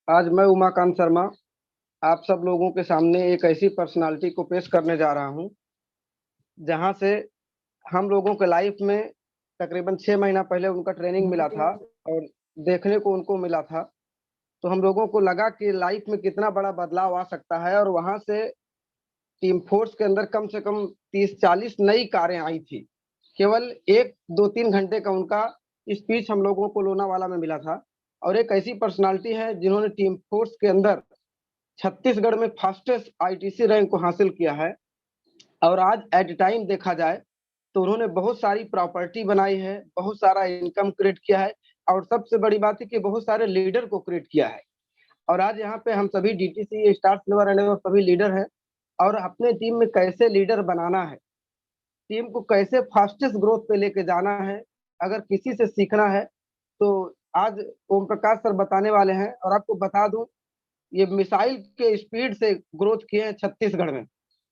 आज मैं उमाकांत शर्मा आप सब लोगों के सामने एक ऐसी पर्सनालिटी को पेश करने जा रहा हूं जहां से हम लोगों के लाइफ में तकरीबन 6 महीना पहले उनका ट्रेनिंग मिला था और देखने को उनको मिला था। तो हम लोगों को लगा कि लाइफ में कितना बड़ा बदलाव आ सकता है और वहां से टीम फोर्स के अंदर कम से कम 30-40 नई कारें आई थी। केवल 1-2-3 घंटे का उनका स्पीच हम लोगों को लोनावाला में मिला था। और एक ऐसी पर्सनालिटी है जिन्होंने टीम फोर्स के अंदर छत्तीसगढ़ में फास्टेस्ट आईटीसी रैंक को हासिल किया है। और आज एट टाइम देखा जाए तो उन्होंने बहुत सारी प्रॉपर्टी बनाई है, बहुत सारा इनकम क्रिएट किया है और सबसे बड़ी बात है कि बहुत सारे लीडर को क्रिएट किया है। और आज यहाँ पे हम सभी डीटीसी स्टार सिल्वर एंड सभी लीडर हैं और अपने टीम में कैसे लीडर बनाना है, टीम को कैसे फास्टेस्ट ग्रोथ पे लेके जाना है, अगर किसी से सीखना है तो आज ओम प्रकाश सर बताने वाले हैं। और आपको बता दूं, ये मिसाइल के स्पीड से ग्रोथ किए हैं छत्तीसगढ़ में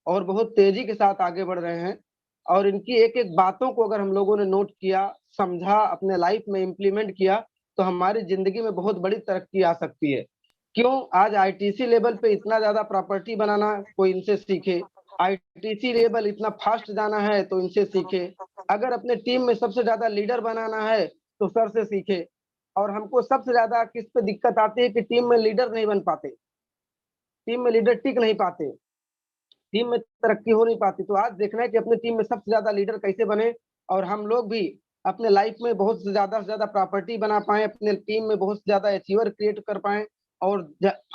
और बहुत तेजी के साथ आगे बढ़ रहे हैं। और इनकी एक एक बातों को अगर हम लोगों ने नोट किया, समझा, अपने लाइफ में इम्प्लीमेंट किया तो हमारी जिंदगी में बहुत बड़ी तरक्की आ सकती है। क्यों आज आईटीसी लेवल पे इतना ज्यादा प्रॉपर्टी बनाना, कोई इनसे सीखे। आईटीसी लेवल इतना फास्ट जाना है तो इनसे सीखे। अगर अपने टीम में सबसे ज्यादा लीडर बनाना है तो सर से सीखे। और हमको सबसे ज्यादा किस पे दिक्कत आती है कि टीम में लीडर नहीं बन पाते, टीम में लीडर टिक नहीं पाते, टीम में तरक्की हो नहीं पाती। तो आज देखना है कि अपनी टीम में सबसे ज्यादा लीडर कैसे बने और हम लोग भी अपने लाइफ में बहुत से ज्यादा प्रॉपर्टी बना पाए, अपने टीम में बहुत ज्यादा अचीवर क्रिएट कर पाए और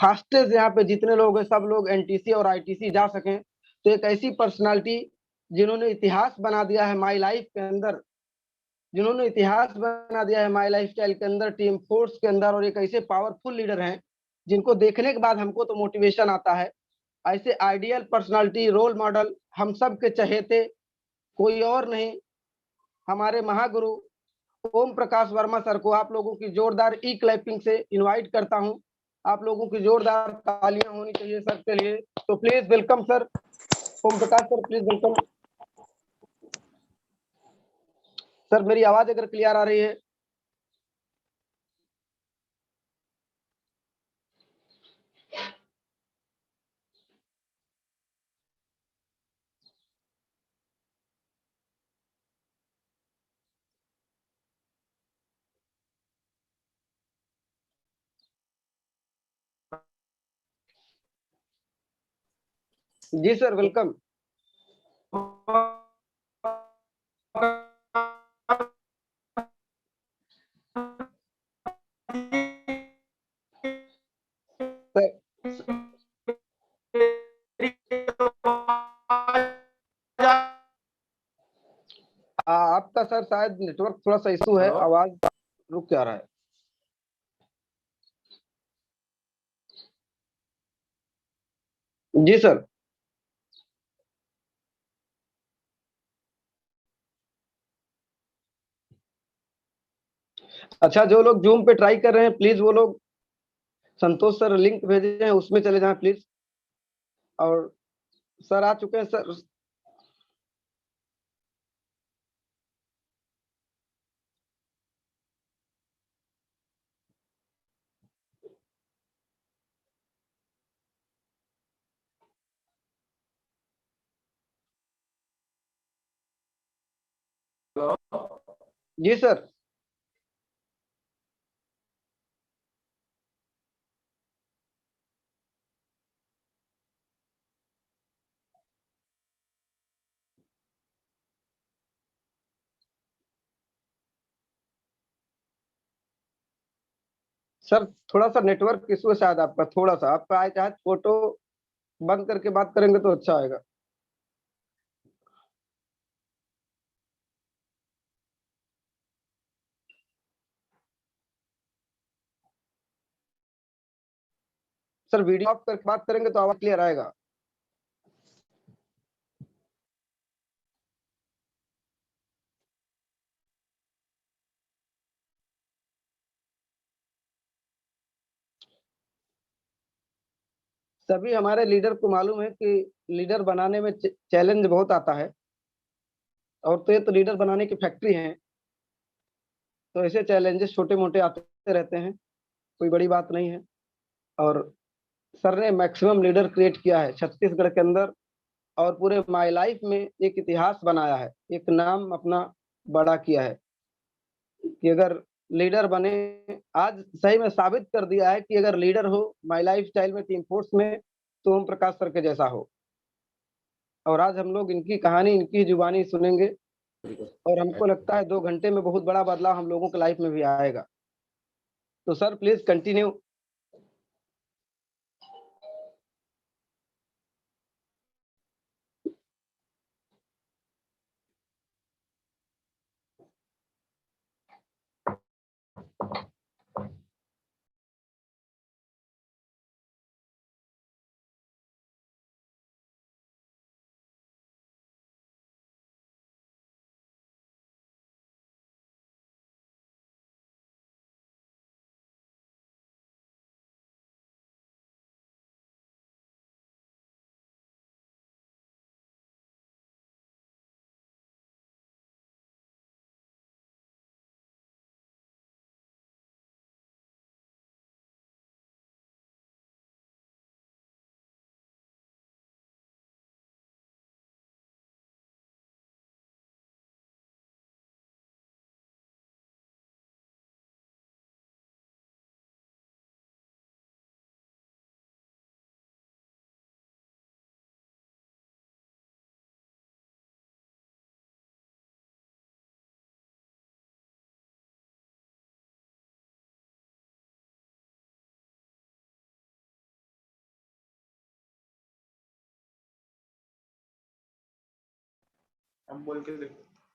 फास्टेस्ट यहाँ पे जितने लोग हैं सब लोग एनटीसी और आईटीसी जा सकें। तो एक ऐसी पर्सनालिटी जिन्होंने इतिहास बना दिया है माई लाइफ के अंदर, जिन्होंने इतिहास बना दिया है माई लाइफ स्टाइल के अंदर, टीम फोर्स के अंदर, और एक ऐसे पावरफुल लीडर हैं जिनको देखने के बाद हमको तो मोटिवेशन आता है। ऐसे आइडियल पर्सनालिटी, रोल मॉडल, हम सब के चहेते कोई और नहीं, हमारे महागुरु ओम प्रकाश वर्मा सर को आप लोगों की जोरदार ई क्लैपिंग से इनवाइट करता हूं। आप लोगों की जोरदार तालियां होनी चाहिए सर के लिए। तो please welcome sir, Om Prakash sir, please welcome sir. मेरी आवाज अगर क्लियर आ रही है? जी सर, वेलकम। आपका सर शायद नेटवर्क थोड़ा सा इशू है, आवाज रुक जा रहा है। जी सर। अच्छा, जो लोग जूम पे ट्राई कर रहे हैं प्लीज वो लोग संतोष सर लिंक भेजे हैं उसमें चले जाएं प्लीज। और सर आ चुके हैं सर। जी सर। सर थोड़ा सा नेटवर्क इशू है शायद आपका, थोड़ा सा आपका आए, चाहे फोटो बंद करके बात करेंगे तो अच्छा आएगा। सर वीडियो ऑफ करके बात करेंगे तो आवाज क्लियर आएगा। सभी हमारे लीडर को मालूम है कि लीडर बनाने में चैलेंज बहुत आता है और तो ये तो लीडर बनाने की फैक्ट्री है। तो ऐसे चैलेंजेस छोटे मोटे आते रहते हैं, कोई बड़ी बात नहीं है। और सर ने मैक्सिमम लीडर क्रिएट किया है छत्तीसगढ़ के अंदर, और पूरे माई लाइफ में एक इतिहास बनाया है, एक नाम अपना बड़ा किया है कि अगर लीडर बने, आज सही में साबित कर दिया है कि अगर लीडर हो माई लाइफ स्टाइल में, टीम फोर्स में, तो ओम प्रकाश सर के जैसा हो। और आज हम लोग इनकी कहानी, इनकी जुबानी सुनेंगे, और हमको लगता है 2 घंटे में बहुत बड़ा बदलाव हम लोगों के लाइफ में भी आएगा। तो sir please continue.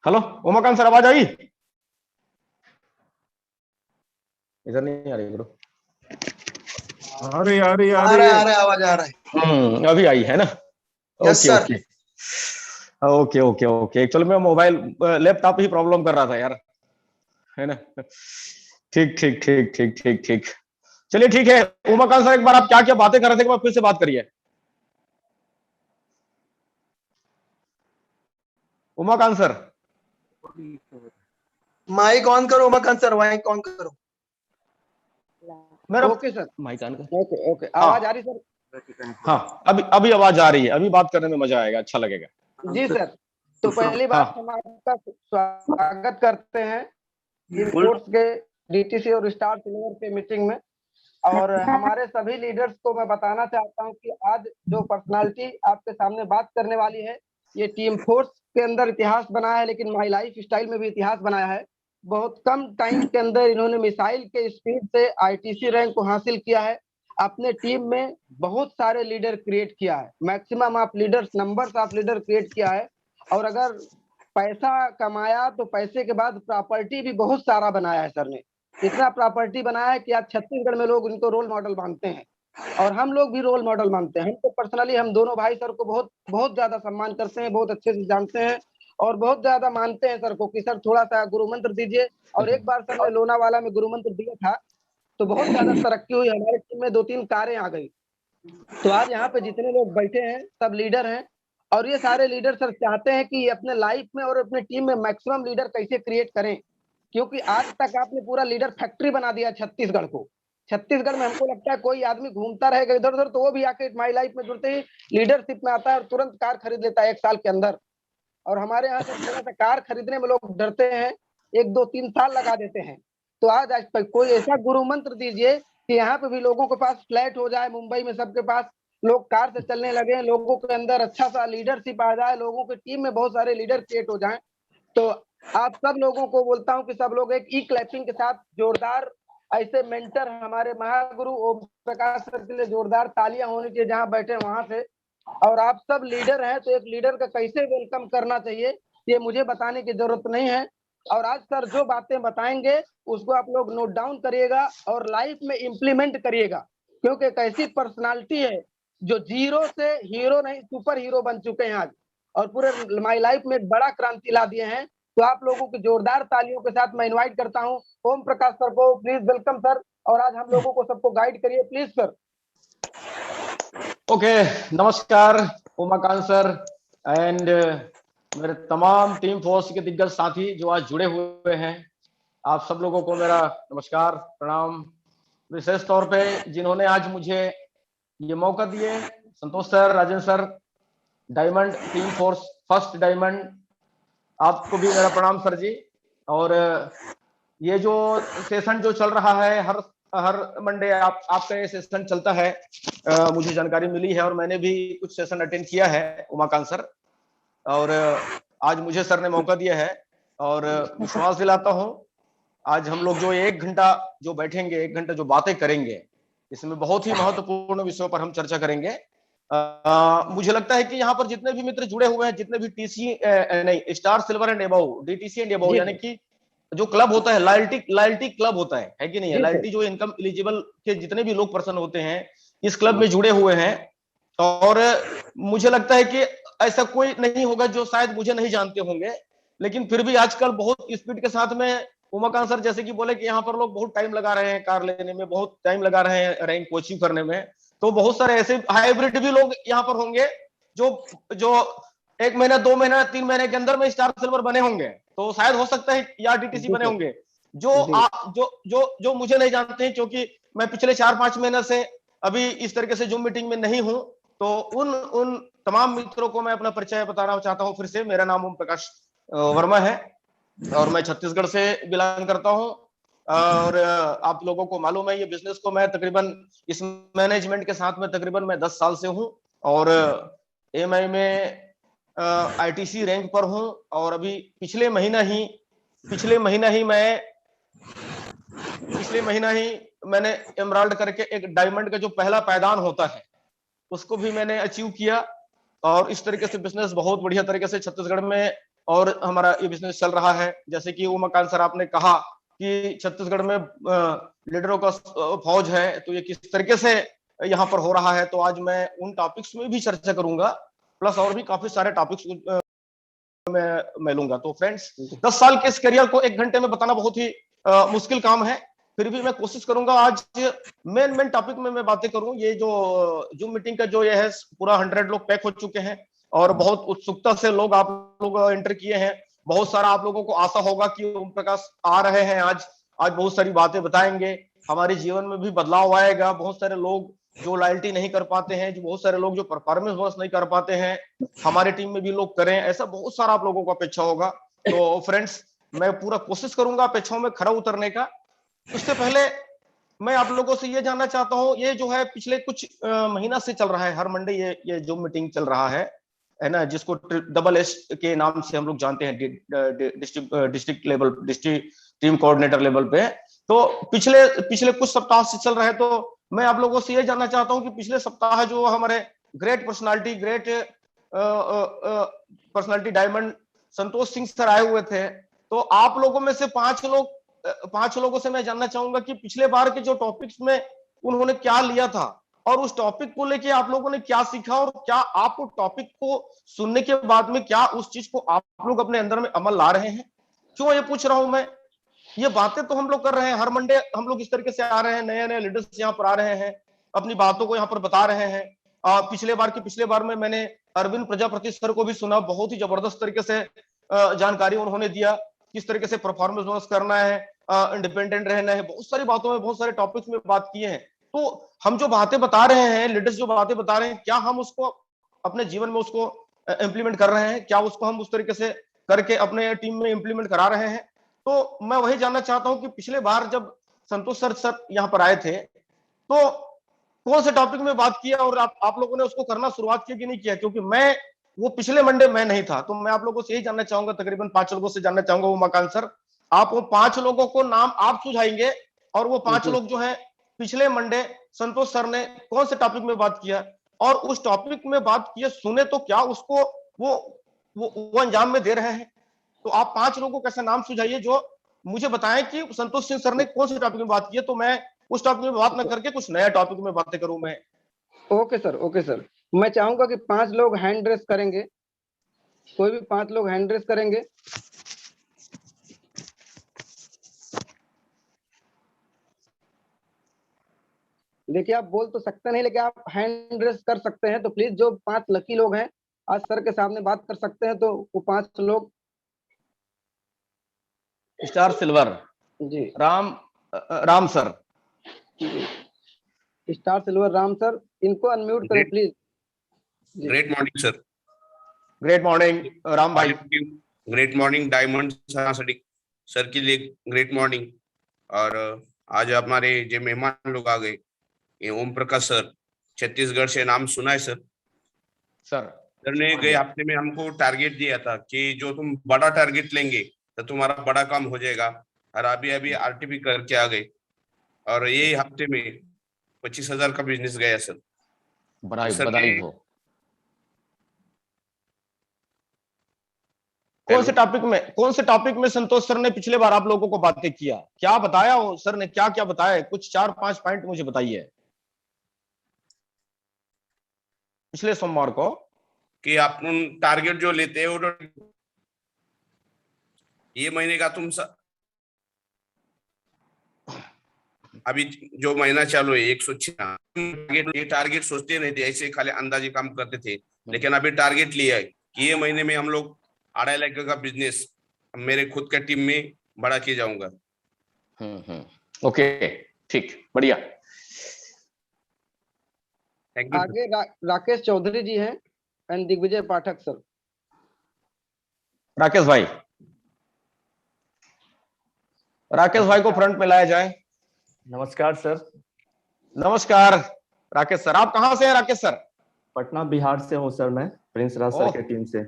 Hello Umakant sir, आवाज आई? इधर नहीं आ रही ब्रो। अरे अरे आ अरे रहा है आवाज आ रहा है। अभी आई है ना? Yes okay sir. Okay okay okay okay. Actually मैं मोबाइल लैपटॉप ही प्रॉब्लम कर रहा था यार, है ना? ठीक ठीक ठीक ठीक ठीक ठीक। चलिए ठीक है उमाकांत सर, एक बार आप क्या क्या बातें कर रहे थे, एक बार फिर से बात करिए उमाकांत सर। माइक ऑन करो उमाकांत सर, माइक ऑन करो। मेरा ओके सर, माइक ऑन कर। ओके ओके, आवाज आ रही सर? हाँ अभी आवाज आ रही है, अभी बात करने में मजा आएगा, अच्छा लगेगा। जी सर। तो पहली बात, हम आपका स्वागत करते हैं टीम फोर्स के डीटीसी और स्टार सिल्वर के मीटिंग में। और हमारे सभी लीडर्स को मैं बताना चाहता हूं कि आज जो पर्सनालिटी आपके सामने बात करने वाली है, ये टीम फोर्स के अंदर इतिहास बनाया है, लेकिन माई लाइफ स्टाइल में भी इतिहास बनाया है। बहुत कम टाइम के अंदर इन्होंने मिसाइल के स्पीड से आईटीसी रैंक को हासिल किया है। अपने टीम में बहुत सारे लीडर क्रिएट किया है, maximum of leaders, numbers of leader create किया है। और अगर पैसा कमाया तो पैसे के बाद प्रॉपर्टी भी बहुत सारा बनाया है सर ने। इतना प्रॉपर्टी बनाया है कि आज छत्तीसगढ़ में लोग इनको रोल मॉडल मानते हैं, और हम लोग भी रोल मॉडल मानते हैं। हम तो पर्सनली, हम दोनों भाई सर को बहुत बहुत ज्यादा सम्मान करते हैं, बहुत अच्छे से जानते हैं, और बहुत ज्यादा मानते हैं सर को कि सर थोड़ा सा गुरु मंत्र दीजिए। और एक बार सर ने लोनावाला में गुरु मंत्र दिया था, तो बहुत ज्यादा तरक्की हुई, हमारे टीम में 2-3 कारें आ गई। तो आज यहाँ पे जितने लोग बैठे हैं सब लीडर हैं, और ये सारे लीडर सर चाहते हैं कि अपने लाइफ में और अपने टीम में मैक्सिमम लीडर कैसे क्रिएट करें, क्योंकि आज तक आपने पूरा लीडर फैक्ट्री बना दिया छत्तीसगढ़ को। छत्तीसगढ़ में हमको लगता है कोई आदमी घूमता रहेगा इधर उधर, तो वो भी आके माई लाइफ में जुड़ते ही लीडरशिप में आता है और तुरंत कार खरीद लेता है 1 साल के अंदर। और हमारे यहाँ से थोड़ा सा कार खरीदने में लोग डरते हैं, 1-2-3 साल लगा देते हैं। तो आज कोई ऐसा गुरु मंत्र दीजिए कि यहाँ पे भी लोगों के पास फ्लैट हो जाए, मुंबई में सबके पास लोग कार से चलने लगे, लोगों के अंदर अच्छा सा लीडरशिप आ जाए, लोगों की टीम में बहुत सारे लीडर क्रिएट हो जाएं। तो आप सब लोगों को बोलता हूं कि सब लोग एक ई क्लैपिंग के साथ जोरदार, ऐसे मेंटर हमारे महागुरु ओम प्रकाश सर के लिए जोरदार तालियां होनी चाहिए जहां बैठे वहां से। और आप सब लीडर हैं, तो एक लीडर का कैसे वेलकम करना चाहिए ये मुझे बताने की जरूरत नहीं है। और आज सर जो बातें बताएंगे उसको आप लोग नोट डाउन करिएगा और लाइफ में इंप्लीमेंट करिएगा, क्योंकि एक ऐसी पर्सनालिटी है जो जीरो से हीरो नहीं, सुपर हीरो बन चुके हैं आज, और पूरे माई लाइफ में एक बड़ा क्रांति ला दिए हैं। तो आप लोगों की जोरदार तालियों के साथ मैं इनवाइट करता हूं ओम प्रकाश सर को। प्लीज वेलकम सर, और आज हम लोगों को सबको गाइड करिए प्लीज सर। ओके, नमस्कार उमाकांत सर एंड मेरे तमाम टीम फोर्स के दिग्गज साथी जो आज जुड़े हुए हैं, आप सब लोगों को मेरा नमस्कार, प्रणाम। विशेष तौर पे जिन्होंने आज मुझे ये मौका दिए, Santosh sir, Rajendra sir, diamond team force first diamond, आपको भी मेरा प्रणाम सर जी। और ये जो सेशन जो चल रहा है, हर मंडे आपका ये सेशन चलता है, मुझे जानकारी मिली है और मैंने भी कुछ सेशन अटेंड किया है उमाकांत सर, और आज मुझे सर ने मौका दिया है और विश्वास दिलाता हूं आज हम लोग जो 1 घंटा जो बैठेंगे, 1 घंटा जो बातें करेंगे, इसमें बहुत ही महत्वपूर्ण विषयों पर हम चर्चा करेंगे। मुझे लगता है कि यहाँ पर जितने भी मित्र जुड़े हुए हैं, जितने भी टीसी नहीं star silver and above, DTC and above, यानी कि जो क्लब होता है, लॉयल्टी क्लब होता है कि नहीं है, लॉयल्टी जो इनकम एलिजिबल के जितने भी लोग पर्सन होते हैं इस क्लब में जुड़े हुए हैं। और मुझे लगता है कि ऐसा कोई नहीं होगा जो शायद मुझे नहीं जानते होंगे, लेकिन फिर भी आजकल बहुत स्पीड के साथ में उमाकांत सर जैसे कि बोले कि यहाँ पर लोग बहुत टाइम लगा रहे हैं कार लेने में, बहुत टाइम लगा रहे हैं रैंक को अचीव करने में, तो बहुत सारे ऐसे हाइब्रिड भी लोग यहाँ पर होंगे जो 1 महीना, 2 महीना, 3 महीने के अंदर में स्टार सिल्वर बने होंगे, तो शायद हो सकता है या डीटीसी बने होंगे जो मुझे नहीं जानते हैं, क्योंकि मैं पिछले 4-5 महीने से अभी इस तरीके से जूम मीटिंग में नहीं हूं। तो उन तमाम मित्रों को मैं अपना परिचय बताना चाहता हूं फिर से। मेरा नाम ओम प्रकाश वर्मा है और मैं छत्तीसगढ़ से बिलोंग करता हूं, और आप लोगों को मालूम है ये बिजनेस को मैं तकरीबन इस मैनेजमेंट के साथ में तकरीबन मैं 10 साल से हूं, और एएमआई में आईटीसी रैंक पर हूं, और अभी पिछले महीना ही मैंने एमराल्ड करके एक डायमंड का जो पहला पायदान होता है उसको भी मैंने अचीव किया। और इस तरीके से बिजनेस बहुत बढ़िया तरीके से छत्तीसगढ़ में और हमारा ये बिजनेस चल रहा है। जैसे कि उमाकांत सर आपने कहा कि छत्तीसगढ़ में लीडरों का फौज है, तो ये किस तरीके से यहाँ पर हो रहा है, तो आज मैं उन टॉपिक्स में भी चर्चा करूंगा, प्लस और भी काफी सारे टॉपिक्स मैं लूंगा। तो फ्रेंड्स 10 साल के इस करियर को 1 घंटे में बताना बहुत ही मुश्किल काम है, फिर भी मैं कोशिश करूंगा आज मेन टॉपिक में मैं बातें करूं। ये जो जूम मीटिंग का जो ये है पूरा 100 लोग पैक हो चुके हैं और बहुत उत्सुकता से आप लोग एंटर किए हैं। बहुत सारा आप लोगों को आशा होगा कि ओम प्रकाश आ रहे हैं, आज बहुत सारी बातें बताएंगे, हमारे जीवन में भी बदलाव आएगा। बहुत सारे लोग जो लॉयल्टी नहीं कर पाते हैं, जो बहुत सारे लोग जो परफॉर्मेंस बस नहीं कर पाते हैं, हमारे टीम में भी लोग करें, ऐसा बहुत सारा आप लोगों को अपेक्षा होगा। तो फ्रेंड्स मैं पूरा कोशिश करूंगा अपेक्षाओं में खरा उतरने का। उससे पहले मैं आप लोगों से ये जानना चाहता हूं, ये जो है पिछले कुछ महीना से चल रहा है, हर मंडे ये जूम मीटिंग चल रहा है ना, जिसको डबल एस के नाम से हम लोग जानते हैं, district level, district team coordinator level पे। तो पिछले कुछ सप्ताह से चल रहा है, तो मैं आप लोगों से ये जानना चाहता हूं कि पिछले सप्ताह जो हमारे great personality diamond Santosh Singh sir आए हुए थे, तो आप लोगों में से 5 लोगों से मैं जानना चाहूंगा कि पिछले बार के जो टॉपिक्स में उन्होंने क्या लिया था और उस टॉपिक को लेके आप लोगों ने क्या सीखा, और क्या आप टॉपिक को सुनने के बाद में क्या उस चीज को आप लोग अपने अंदर में अमल ला रहे हैं। क्यों ये पूछ रहा हूं मैं, ये बातें तो हम लोग कर रहे हैं, हर मंडे हम लोग इस तरीके से आ रहे हैं, नए लीडर्स यहाँ पर आ रहे हैं, अपनी बातों को यहाँ पर बता रहे हैं। पिछले बार में मैंने अरविंद प्रजापति सर को भी सुना, बहुत ही जबरदस्त तरीके से जानकारी उन्होंने दिया, किस तरीके से परफॉर्मेंस करना है, इंडिपेंडेंट रहना है, बहुत सारी बातों में, बहुत सारे टॉपिक्स में बात किए हैं। तो हम जो बातें बता रहे हैं, लीडर्स जो बातें बता रहे हैं, क्या हम उसको अपने जीवन में उसको इंप्लीमेंट कर रहे हैं, क्या उसको हम उस तरीके से करके अपने टीम में इंप्लीमेंट करा रहे हैं। तो मैं वही जानना चाहता हूं कि पिछले बार जब संतोष सर यहाँ पर आए थे, तो कौन से टॉपिक में बात किया और आप लोगों ने उसको करना शुरुआत किया कि नहीं किया, क्योंकि मैं वो पिछले मंडे मैं नहीं था। तो मैं आप लोगों से यही जानना चाहूंगा, तकरीबन 5 लोगों से जानना चाहूंगा उमाकांत सर, आप वो 5 लोगों को नाम आप सुझाएंगे, और वो 5 लोग जो है पिछले मंडे संतोष सर ने कौन से टॉपिक में बात किया, और उस टॉपिक में बात किए सुने तो क्या उसको वो अंजाम में दे रहे हैं। तो आप 5 लोगों को कैसे नाम सुझाइए जो मुझे बताएं कि संतोष सिंह सर ने कौन से टॉपिक में बात की है, तो मैं उस टॉपिक में बात ना करके कुछ नया टॉपिक में बातें करूं मैं। ओके सर, मैं चाहूंगा कि 5 लोग हैंड रेस करेंगे, कोई भी 5 लोग हैंड रेस करेंगे। देखिए आप बोल तो सकते नहीं, लेकिन आप हैंड रेस कर सकते हैं। तो प्लीज जो 5 लकी लोग हैं आज सर के सामने बात कर सकते हैं, तो वो 5 लोग। Star silver ji Ram sir, star silver Ram sir, इनको अनम्यूट करें please. Great morning sir. Great morning Ram भाई। ग्रेट मॉर्निंग डायमंड सरासाठी सर के लिए ग्रेट मॉर्निंग। और आज हमारे जो मेहमान लोग आ गए, ये ओम प्रकाश सर, छत्तीसगढ़ से नाम सुना है सर। सर ने गए हफ्ते में हमको टारगेट दिया था कि जो तुम बड़ा टारगेट लेंगे तो तुम्हारा बड़ा काम हो जाएगा, और अभी अभी आरटीपी करके आ गए, और ये हफ्ते में 25,000 का बिजनेस गया सर। बधाई हो। कौन से टॉपिक में संतोष सर ने पिछले बार आप लोगों को बातें किया, क्या बताया हो सर ने, क्या क्या बताया? कुछ 4-5 पॉइंट मुझे बताइए पिछले सोमवार को। कि आप टारगेट जो लेते हैं वो ये महीने का अभी जो महीना चालू है 106 ये टारगेट सोचते नहीं थे, ऐसे खाली अंदाजे काम करते थे। लेकिन अभी टारगेट लिया है कि ये महीने में हम लोग 2.5 लाख का बिजनेस मेरे खुद का टीम में बड़ा किए जाऊंगा। ओके, ठीक, बढ़िया। Thank you. आगे राकेश चौधरी जी हैं एंड दिग्विजय पाठक सर। राकेश भाई को फ्रंट में लाया जाए। नमस्कार सर। नमस्कार राकेश सर, आप कहां से हैं राकेश सर? पटना बिहार से हूं सर, मैं प्रिंस राज सर के टीम से।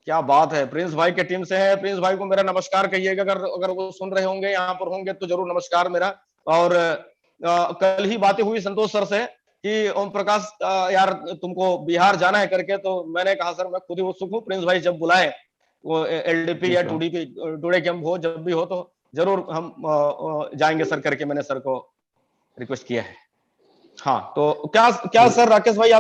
क्या बात है, प्रिंस भाई के टीम से है। प्रिंस भाई को मेरा नमस्कार कहिएगा, अगर वो सुन रहे होंगे, यहाँ पर होंगे तो जरूर नमस्कार मेरा। और कल ही बातें हुई संतोष सर से कि ओम प्रकाश यार तुमको बिहार जाना है करके, तो मैंने कहा सर मैं खुद ही उत्सुक हूँ, प्रिंस भाई जब बुलाए वो एलडीपी या टूडे कैंप हो, जब भी हो तो जरूर हम जाएंगे सर करके मैंने सर को रिक्वेस्ट किया है। हाँ, तो क्या सर राकेश भाई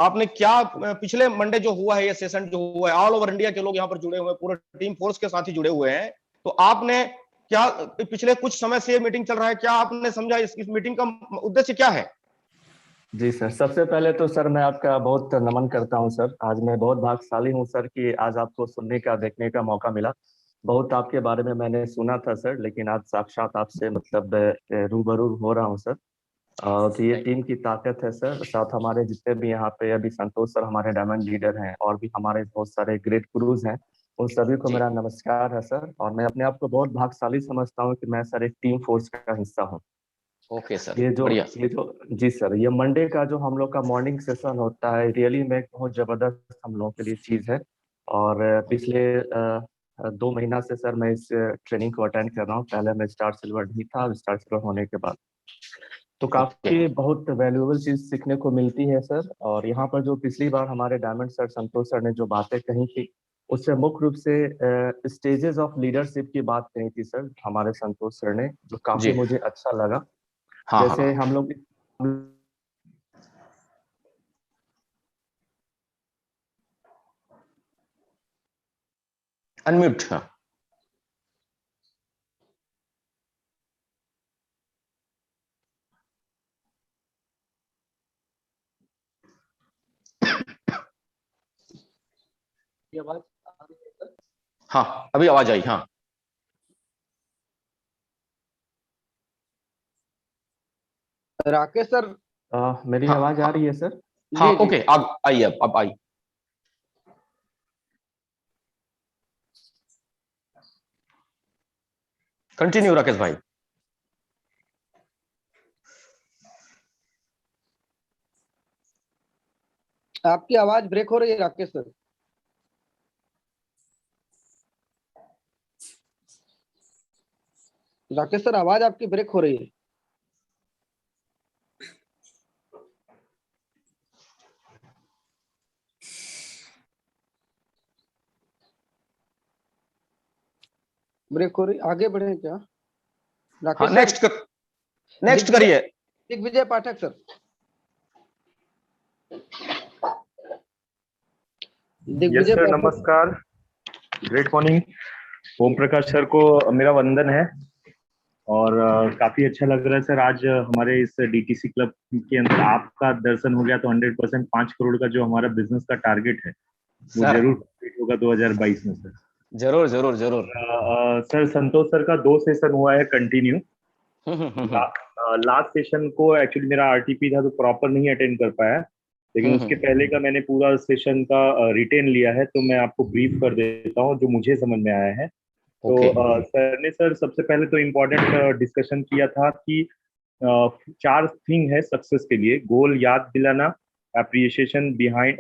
आपने क्या पिछले मंडे जो हुआ है, ये सेशन जो हुआ है, ऑल ओवर इंडिया के लोग यहाँ पर जुड़े हुए हैं, पूरे टीम फोर्स के साथ ही जुड़े हुए हैं, तो आपने क्या पिछले कुछ समय से ये मीटिंग चल रहा है, क्या आपने समझा इस मीटिंग का उद्देश्य क्या है? जी सर, सबसे पहले तो सर मैं आपका बहुत नमन करता हूं सर। आज मैं बहुत भाग्यशाली हूं सर कि आज आपको सुनने का, देखने का मौका मिला। बहुत आपके बारे में मैंने सुना था सर, लेकिन आज साक्षात आपसे मतलब रूबरू हो रहा हूं सर। तो ये टीम की ताकत है सर। साथ हमारे जितने भी यहाँ पे अभी संतोष सर हमारे डायमंड लीडर हैं, और भी हमारे बहुत सारे ग्रेट क्रूज हैं, उन सभी को मेरा नमस्कार है सर। और मैं अपने आप को बहुत भाग्यशाली समझता हूँ कि मैं सर एक टीम फोर्स का हिस्सा हूँ। ओके सर, ये जो जी सर, ये मंडे का जो हम लोग का मॉर्निंग सेशन होता है, रियली में बहुत जबरदस्त हम लोगों के लिए चीज है। और पिछले 2 महीना से सर मैं इस ट्रेनिंग को अटेंड कर रहा हूँ। पहले मैं स्टार सिल्वर नहीं था, स्टार सिल्वर होने के बाद तो काफी बहुत वैल्यूएबल चीज सीखने को मिलती है सर। और यहाँ पर जो पिछली बार हमारे डायमंड सर संतोष सर ने जो बातें कही थी, उससे मुख्य रूप से स्टेजेस ऑफ लीडरशिप की बात कही थी सर हमारे संतोष सर ने, जो काफी मुझे अच्छा लगा। जैसे हम लोग अनम्यूट। हाँ, अभी आवाज आई। हाँ राकेश सर, मेरी आवाज आ रही है सर? हाँ, ओके, अब आई, अब आई। कंटिन्यू राकेश भाई। आपकी आवाज ब्रेक हो रही है राकेश सर। राकेश सर, आवाज आपकी ब्रेक हो रही है। ब्रेक हो रही, आगे बढ़े क्या राकेश? नेक्स्ट करिए। Digvijay Pathak sir. Yes sir, नमस्कार, ग्रेट मॉर्निंग। ओम प्रकाश सर को मेरा वंदन है। और काफी अच्छा लग रहा है सर, आज हमारे इस डीटीसी क्लब के अंदर आपका दर्शन हो गया तो 100% 5 करोड़ का जो हमारा बिजनेस का टारगेट है वो जरूर कंप्लीट होगा 2022 में सर। जरूर जरूर जरूर। सर संतोष सर का 2 सेशन हुआ है कंटिन्यू। लास्ट सेशन को एक्चुअली मेरा आरटीपी था तो प्रॉपर नहीं अटेंड कर पाया, लेकिन उसके पहले का मैंने पूरा सेशन का रिटेन लिया है, तो मैं आपको ब्रीफ कर देता हूँ जो मुझे समझ में आया है। तो सर ने सबसे पहले तो इम्पोर्टेंट डिस्कशन किया था कि 4 थिंग है सक्सेस के लिए: गोल याद दिलाना, अप्रिसिएशन बिहाइंड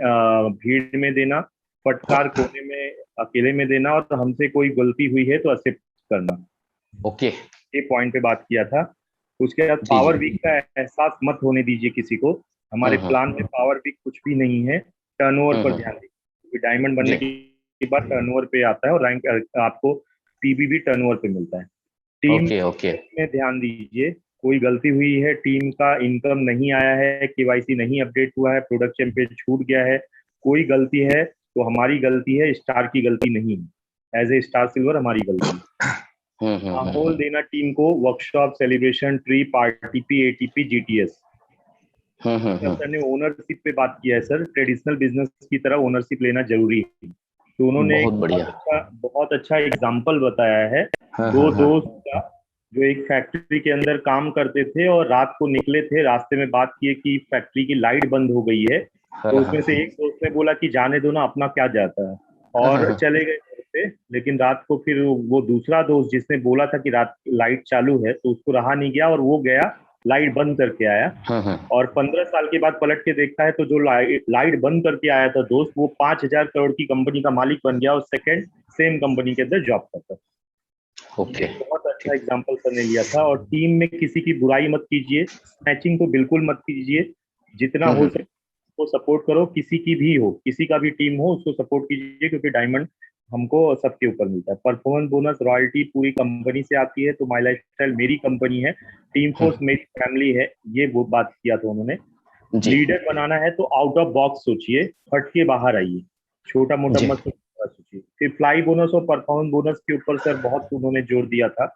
भीड़ में देना, फटकार कोने में अकेले में देना, और हमसे कोई गलती हुई है तो एक्सेप्ट करना। ओके, ये पॉइंट पे बात किया था। उसके बाद पावर वीक का एहसास मत होने दीजिए किसी को। हमारे प्लान में पावर वीक कुछ भी नहीं है। टर्नओवर पर ध्यान दीजिए, क्योंकि डायमंड बनने के बाद टर्नओवर पे आता है और रैंक आपको पीबी भी टर्नओवर पे मिलता है। टीम में ध्यान दीजिए, कोई गलती हुई है, टीम का इनकम नहीं आया है, केवाईसी नहीं अपडेट हुआ है, प्रोडक्ट चैंपियन छूट गया है, कोई गलती है तो हमारी गलती है, स्टार की गलती नहीं है। एज ए स्टार सिल्वर हमारी गलती है। माहौल देना टीम को, workshop, celebration, trip, RTP, ATP, GTS. Sir ने ओनरशिप पे बात किया है सर, ट्रेडिशनल बिजनेस की तरह ओनरशिप लेना जरूरी है। तो उन्होंने बहुत अच्छा एग्जाम्पल बताया है। 2 दोस्त का जो एक फैक्ट्री के अंदर काम करते थे और रात को निकले थे, रास्ते में बात किए कि फैक्ट्री की लाइट बंद हो गई है, तो उसमें से एक दोस्त ने बोला कि जाने दो ना, अपना क्या जाता है, और चले गए घर पे। लेकिन रात को फिर वो दूसरा दोस्त जिसने बोला था कि रात लाइट चालू है, तो उसको रहा नहीं गया और वो गया लाइट बंद करके आया। और 15 साल के बाद पलट के देखता है तो जो लाइट बंद करके आया था दोस्त, वो 5,000 करोड़ की कंपनी का मालिक बन गया और सेकंड सेम कंपनी के अंदर जॉब करता था। बहुत अच्छा एग्जांपल सर ने लिया था। और टीम में किसी की बुराई मत कीजिए, स्नैचिंग तो बिल्कुल मत कीजिए, जितना हो सके उसको सपोर्ट करो, किसी की भी हो, किसी का भी टीम हो उसको सपोर्ट कीजिए, क्योंकि डायमंड हमको सबके ऊपर मिलता है। परफॉर्मेंस बोनस रॉयल्टी पूरी कंपनी से आती है, तो माई लाइफस्टाइल मेरी कंपनी है, टीम फोर्स मेरी फैमिली है, ये वो बात किया था उन्होंने। लीडर बनाना है तो आउट ऑफ बॉक्स सोचिए, हट के बाहर आइए, छोटा मोटा मत सोचिए। फिर फ्लाई बोनस और परफॉर्मेंस बोनस के ऊपर सर बहुत उन्होंने जोर दिया था।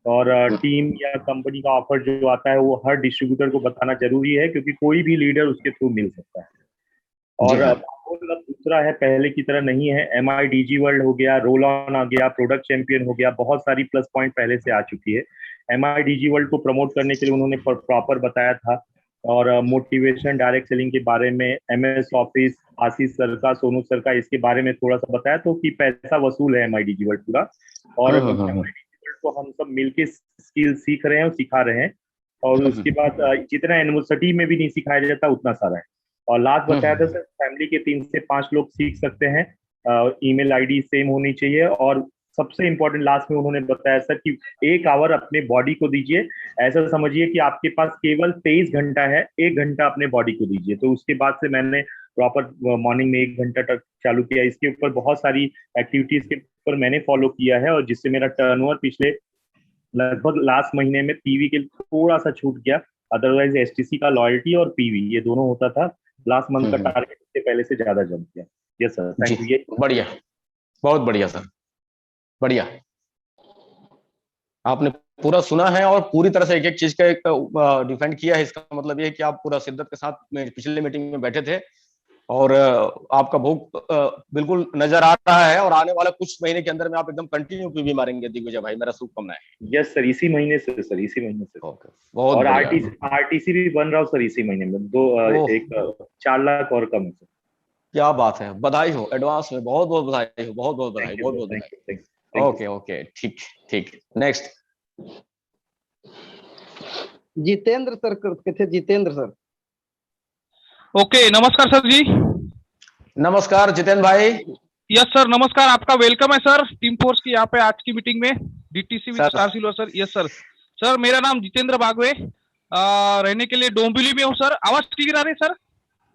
और टीम या कंपनी का ऑफर जो आता है वो हर डिस्ट्रीब्यूटर को बताना जरूरी है, क्योंकि कोई भी लीडर उसके थ्रू मिल सकता है। और दूसरा है, पहले की तरह नहीं है। MIDG वर्ल्ड हो गया, रोल ऑन आ गया, प्रोडक्ट चैंपियन हो गया, बहुत सारी प्लस पॉइंट पहले से आ चुकी है। MIDG वर्ल्ड को प्रमोट करने के लिए उन्होंने प्रॉपर बताया था, और मोटिवेशन, डायरेक्ट सेलिंग के बारे में, MS ऑफिस, आशीष सर का, सोनू सर का, इसके बारे में थोड़ा सा बताया, तो कि पैसा वसूल है MIDG वर्ल्ड पूरा। और MIDG वर्ल्ड को हम सब मिलके स्किल सीख रहे हैं और सिखा रहे हैं। और उसके बाद जितना यूनिवर्सिटी में भी नहीं सिखाया जाता उतना सारा है। और लास्ट बताया था सर, फैमिली के 3 से 5 लोग सीख सकते हैं, ईमेल आईडी सेम होनी चाहिए। और सबसे इंपॉर्टेंट लास्ट में उन्होंने बताया सर कि 1 आवर अपने बॉडी को दीजिए। ऐसा समझिए कि आपके पास केवल 23 घंटा है, 1 घंटा अपने बॉडी को दीजिए। तो उसके बाद से मैंने प्रॉपर मॉर्निंग में 1 घंटा तक चालू किया। इसके ऊपर बहुत सारी एक्टिविटीज के ऊपर मैंने फॉलो किया है, और जिससे मेरा टर्नओवर पिछले लगभग लास्ट महीने में पीवी के थोड़ा सा छूट गया। अदरवाइज STC का लॉयल्टी और पीवी ये दोनों होता था, लास्ट मंथ का टारगेट से पहले से ज्यादा जंप किया। Yes sir, thank you. बढ़िया, बहुत बढ़िया सर, बढ़िया। आपने पूरा सुना है और पूरी तरह से एक एक चीज का डिफेंड किया है। इसका मतलब ये है कि आप पूरा शिद्दत के साथ पिछले मीटिंग में बैठे थे, और आपका भूख बिल्कुल नजर आ रहा है, और आने वाले कुछ महीने के अंदर में आप एकदम कंटिन्यू पीवी मारेंगे दिग्विजय भाई, मेरा शुभकामना है। यस सर, इसी महीने से सर, इसी महीने से। बहुत और आरटीसी भी बन रहा हूँ सर इसी महीने में, 4 लाख और कम है सर। क्या बात है, बधाई हो एडवांस में, बहुत बहुत बधाई हो, बहुत बहुत बधाई, बहुत बहुत बधाई। ओके ओके, ठीक ठीक। नेक्स्ट जितेंद्र सर करते थे, जितेंद्र सर। ओके, नमस्कार सर जी। नमस्कार जितेंद्र भाई। यस सर, नमस्कार, आपका वेलकम है सर टीम फोर्स की यहाँ पे आज की मीटिंग में, DTC with star silver sir. Yes sir. Sir मेरा नाम जितेंद्र बागवे, रहने के लिए डोंबिवली में हूँ सर। आवाज क्लियर आ रही है सर?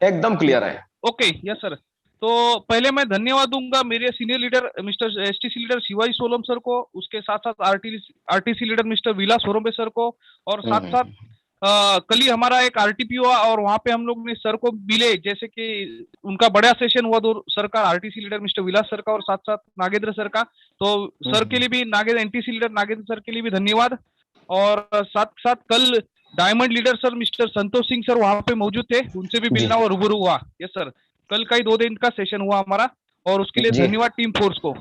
एकदम क्लियर है। Okay, yes sir. तो पहले मैं धन्यवाद दूंगा मेरे senior leader mister STC leader Shivaji Solam sir को, उसके साथ साथ RTC leader mister Vilas Horambe sir को, और साथ साथ कल ही हमारा एक RTP हुआ और वहां पे हम लोग ने सर को मिले, जैसे कि उनका बड़ा सेशन हुआ 2 सर का, RTC लीडर मिस्टर विलास सर का और साथ साथ नागेंद्र सर का। तो सर के लिए भी NTC लीडर नागेंद्र सर के लिए भी धन्यवाद। और साथ साथ कल diamond leader sir mister Santosh Singh sir वहां पे मौजूद थे, उनसे भी मिलना और रूबरू हुआ। यस सर, कल का ही 2 दिन का सेशन हुआ हमारा, और उसके लिए धन्यवाद टीम फोर्स को।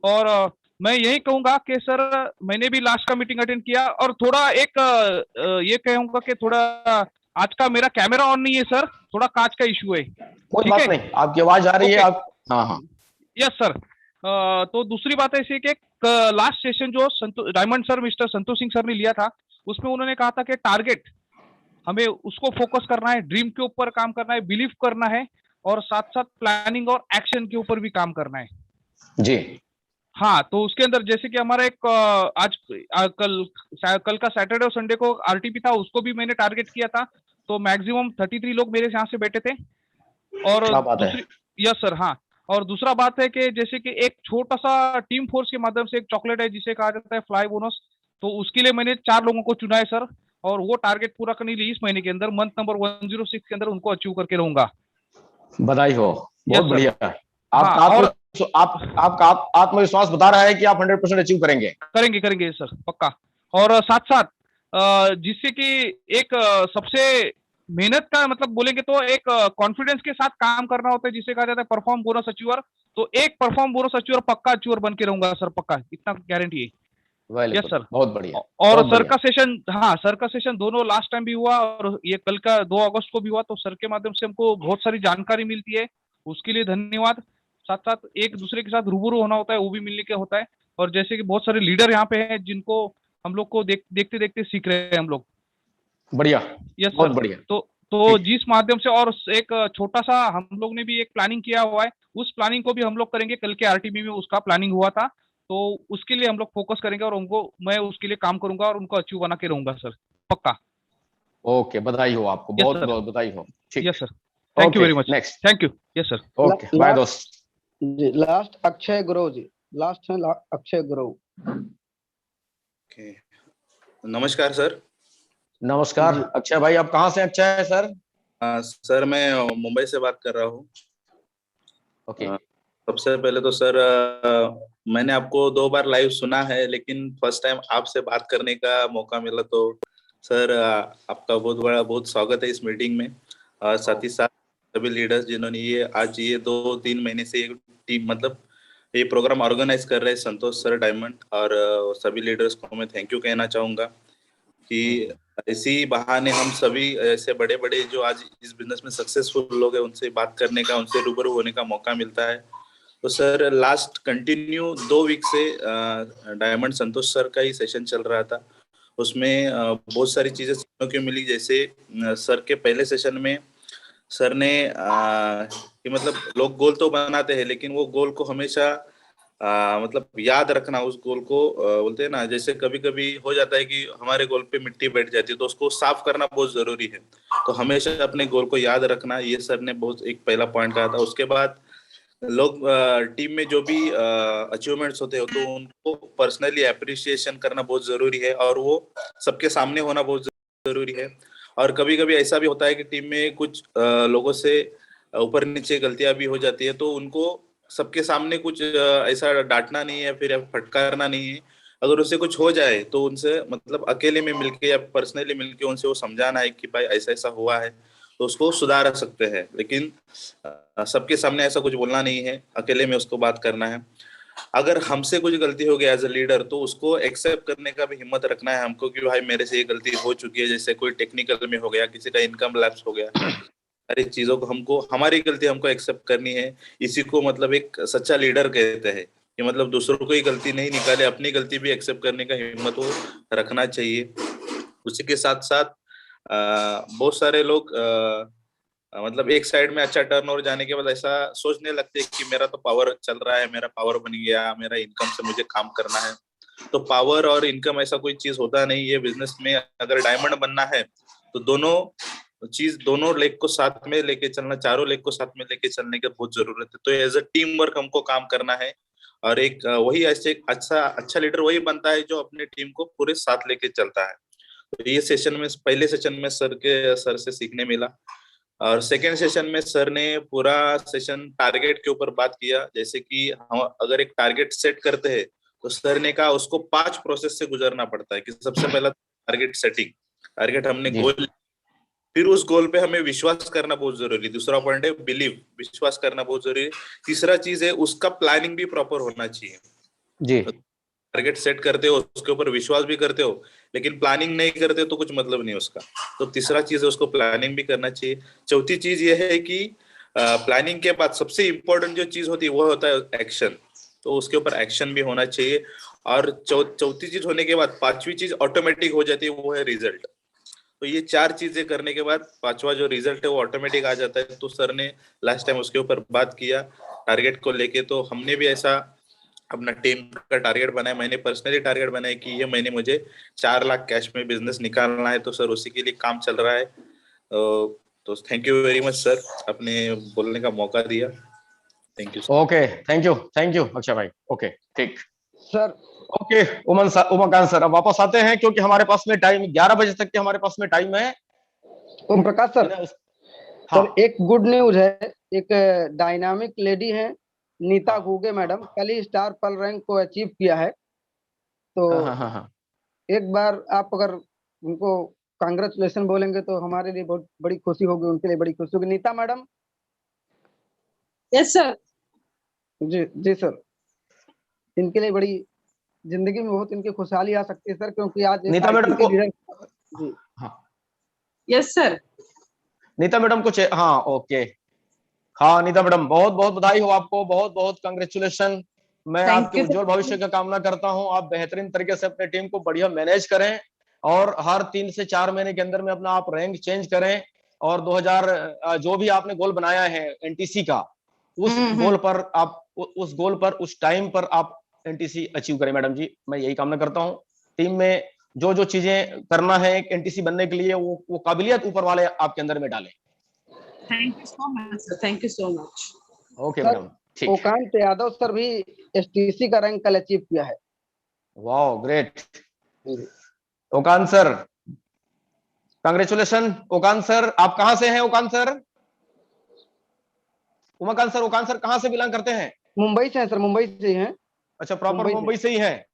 और मैं यही कहूंगा कि सर मैंने भी लास्ट का मीटिंग अटेंड किया और थोड़ा एक ये कहूंगा कि थोड़ा आज का मेरा कैमरा ऑन नहीं है सर, थोड़ा कांच का इशू है। कोई ठीक बात है? नहीं, आपकी आवाज आ रही है। ओके। आप हाँ हाँ यस सर। तो दूसरी बात ऐसी है कि लास्ट सेशन जो diamond sir mister Santosh Singh sir ने लिया था, उसमें उन्होंने कहा था कि टारगेट हमें उसको फोकस करना है, ड्रीम के ऊपर काम करना है, बिलीव करना है और साथ साथ प्लानिंग और एक्शन के ऊपर भी काम करना है। जी। हाँ, तो उसके अंदर जैसे कि हमारा एक कल का सैटरडे और संडे को आरटीपी था, उसको भी मैंने टारगेट किया था। तो मैक्सिमम 33 लोग मेरे यहाँ से बैठे थे। और क्या बात है। दूसरी, यस सर, हाँ। और दूसरा बात है कि जैसे कि एक छोटा सा टीम फोर्स के माध्यम से एक चॉकलेट है जिसे कहा जाता है फ्लाई बोनस, तो उसके लिए मैंने 4 लोगों को चुना है सर। और वो टारगेट पूरा करने के लिए इस महीने के अंदर मंथ नंबर 106 के अंदर उनको अचीव करके रहूंगा। बधाई हो, बहुत Yes, sir. बढ़िया। हाँ, और आपका आत्मविश्वास बता रहा है कि आप 100% अचीव करेंगे। करेंगे सर, पक्का। और साथ साथ जिससे कि एक सबसे मेहनत का मतलब बोलेंगे तो एक कॉन्फिडेंस के साथ काम करना होता है जिसे कहा जाता है परफॉर्म बोनस अचीवर। तो एक परफॉर्म बोनस अचीवर पक्का अचीवर बन के रहूंगा सर, पक्का, इतना गारंटी है। यस सर, बहुत बढ़िया। और बहुत सर बढ़िया। का सेशन, हाँ सर का सेशन दोनों लास्ट टाइम भी हुआ और ये कल का 2 अगस्त को भी हुआ। तो सर के माध्यम से हमको बहुत सारी जानकारी मिलती है, उसके लिए धन्यवाद। साथ साथ एक दूसरे के साथ रूबरू होना होता है, वो भी मिलने के होता है। और जैसे कि बहुत सारे लीडर यहाँ पे हैं जिनको हम लोग को देखते देखते सीख रहे हैं हम लोग। बढ़िया, यस बहुत सर। बढ़िया। तो जिस माध्यम से, और एक छोटा सा हम लोग ने भी एक प्लानिंग किया हुआ है, उस प्लानिंग को भी हम लोग करेंगे। कल के आरटीबी में उसका प्लानिंग हुआ था, तो उसके लिए हम लोग फोकस करेंगे और मैं उसके लिए काम करूंगा और उनको अचीव बना के रहूंगा सर, पक्का। ओके, बधाई हो आपको, Yes, बहुत sir. बहुत बधाई हो। ठीक। Yes sir, thank you very much. Next. Thank you. Yes sir. Okay, bye दोस्त। जी, लास्ट अक्षय गुरु जी, लास्ट है अक्षय गुरु। ओके, नमस्कार सर। नमस्कार अक्षय भाई, आप कहाँ से अक्षय है सर? सर मैं मुंबई से बात कर रहा हूँ। ओके। सबसे पहले तो सर मैंने आपको 2 बार लाइव सुना है, लेकिन फर्स्ट टाइम आपसे बात करने का मौका मिला, तो सर आपका बहुत स्वागत है इस मीटिंग में। और साथ ही साथ सभी लीडर्स जिन्होंने ये आज ये 2-3 महीने से टीम मतलब ये प्रोग्राम ऑर्गेनाइज कर रहे हैं, संतोष सर, डायमंड, और सभी लीडर्स को मैं थैंक यू कहना चाहूंगा कि इसी बहाने हम सभी ऐसे बड़े बड़े जो आज इस बिजनेस में सक्सेसफुल लोग हैं उनसे बात करने का, उनसे रूबरू होने का मौका मिलता है। तो सर लास्ट कंटिन्यू 2 वीक से डायमंड संतोष सर का ही सेशन चल रहा था। उसमें बहुत सारी चीजें सीखने को मिली। जैसे सर के पहले सेशन में सर ने कि मतलब लोग गोल तो बनाते हैं, लेकिन वो गोल को हमेशा मतलब याद रखना, उस गोल को बोलते हैं ना, जैसे कभी कभी हो जाता है कि हमारे गोल पे मिट्टी बैठ जाती है, तो उसको साफ करना बहुत जरूरी है। तो हमेशा अपने गोल को याद रखना, ये सर ने बहुत एक पहला पॉइंट कहा था। उसके बाद लोग टीम में जो भी अचीवमेंट्स होते हैं तो उनको पर्सनली अप्रिसिएशन करना बहुत जरूरी है, और वो सबके सामने होना बहुत जरूरी है। और कभी कभी ऐसा भी होता है कि टीम में कुछ लोगों से ऊपर नीचे गलतियां भी हो जाती है, तो उनको सबके सामने कुछ ऐसा डांटना नहीं है, फिर फटकारना नहीं है। अगर उससे कुछ हो जाए तो उनसे मतलब अकेले में मिलके या पर्सनली मिलके उनसे वो समझाना है कि भाई ऐसा ऐसा हुआ है, तो उसको सुधार सकते हैं। लेकिन सबके सामने ऐसा कुछ बोलना नहीं है, अकेले में उसको बात करना है। अगर हमसे कुछ गलती हो गया एज अ लीडर, तो उसको एक्सेप्ट करने का भी हिम्मत रखना है हमको कि भाई मेरे से ये गलती हो चुकी है। जैसे कोई टेक्निकल में हो गया, किसी का इनकम लैप्स हो गया, सारी चीजों को हमको, हमारी गलती हमको एक्सेप्ट करनी है। इसी को मतलब एक सच्चा लीडर कहते हैं कि मतलब दूसरों को ही गलती नहीं निकाले, अपनी गलती भी एक्सेप्ट करने का हिम्मत वो रखना चाहिए। उसी के साथ साथ बहुत सारे लोग मतलब एक साइड में अच्छा टर्नओवर जाने के बाद ऐसा सोचने लगते हैं कि मेरा तो पावर चल रहा है, मेरा पावर बन गया, मेरा इनकम से मुझे काम करना है। तो पावर और इनकम ऐसा कोई चीज होता नहीं है बिजनेस में। अगर डायमंड बनना है तो दोनों लेग को साथ में लेके चलना, चारों लेग को साथ में लेके चलने की बहुत जरूरत है। तो एज अ टीम वर्क हमको काम करना है, और एक वही ऐसे अच्छा लीडर वही बनता है जो अपने टीम को पूरे साथ लेके चलता है। तो ये सेशन में, पहले सेशन में सर से सीखने मिला। और सेकेंड सेशन में सर ने पूरा सेशन टारगेट के ऊपर बात किया। जैसे कि हम अगर एक टारगेट सेट करते हैं तो सर ने कहा उसको 5 प्रोसेस से गुजरना पड़ता है। कि सबसे पहला टारगेट सेटिंग, टारगेट हमने गोल, फिर उस गोल पे हमें विश्वास करना बहुत जरूरी। दूसरा पॉइंट है बिलीव, विश्वास करना बहुत जरूरी। तीसरा चीज है उसका प्लानिंग भी प्रॉपर होना चाहिए जी। टारगेट सेट करते हो, उसके ऊपर विश्वास भी करते हो, लेकिन प्लानिंग नहीं करते तो कुछ मतलब नहीं उसका। तो तीसरा चीज है, उसको प्लानिंग भी करना चाहिए। चौथी चीज ये है कि प्लानिंग के बाद सबसे इम्पोर्टेंट जो चीज होती है वो होता है एक्शन। तो उसके ऊपर एक्शन भी होना चाहिए। और चौथी चीज होने के बाद पांचवी चीज ऑटोमेटिक हो जाती है, वो है रिजल्ट। तो ये चार चीजें करने के बाद पांचवा जो रिजल्ट है वो ऑटोमेटिक आ जाता है। तो सर ने लास्ट टाइम उसके ऊपर बात किया टारगेट को लेके, तो हमने भी ऐसा अपना टीम का टारगेट बनाया। मैंने पर्सनली टारगेट बनाया कि ये महीने मुझे 4 लाख कैश में बिजनेस निकालना है। तो सर उसी के लिए काम चल रहा है। तो thank you very much sir, आपने बोलने का मौका दिया। Thank you. Okay, thank you Akshay भाई। ओके ठीक सर। ओके उमाकांत सर, अब वापस आते हैं क्योंकि हमारे पास में टाइम 11 बजे तक के हमारे पास में टाइम है। ओम प्रकाश सर, हाँ। सर एक गुड न्यूज है। एक डायनामिक लेडी है नीता घुगे मैडम, कल ही स्टार पल रैंक को अचीव किया है। तो हाँ। एक बार आप अगर उनको कांग्रेचुलेशन बोलेंगे तो हमारे लिए बहुत बड़ी खुशी होगी, उनके लिए बड़ी खुशी होगी। नीता मैडम। Yes sir. जी जी सर, इनके लिए बड़ी जिंदगी में बहुत इनकी खुशहाली आ सकती है सर, क्योंकि आज नीता मैडम को जी हाँ। Yes sir. नीता मैडम कुछ हाँ ओके। हाँ नीता मैडम, बहुत बहुत बधाई हो आपको, बहुत बहुत कांग्रेचुलेशन। मैं आपके उज्जवल भविष्य का कामना करता हूं। आप बेहतरीन तरीके से अपने टीम को बढ़िया मैनेज करें और हर 3 से 4 महीने के अंदर में अपना आप रैंक चेंज करें। और 2000 जो भी आपने गोल बनाया है एनटीसी का, उस गोल पर आप उस टाइम पर आप एनटीसी अचीव करें मैडम जी। मैं यही कामना करता हूँ। टीम में जो जो चीजें करना है एनटीसी बनने के लिए, वो काबिलियत ऊपर वाले आपके अंदर में डालें। Thank you so much sir, thank you so much. Okay madam ठीक। ओकांत यादव सर भी एसटीसी का रैंक कल अचीव किया है। Wow great Okant sir, congratulation. Okant sir आप कहां से हैं? Okant sir, Umakant sir, Okant sir कहां से बिलोंग करते हैं? मुंबई से हैं सर, मुंबई से ही हैं। अच्छा, प्रॉपर मुंबई से ही है।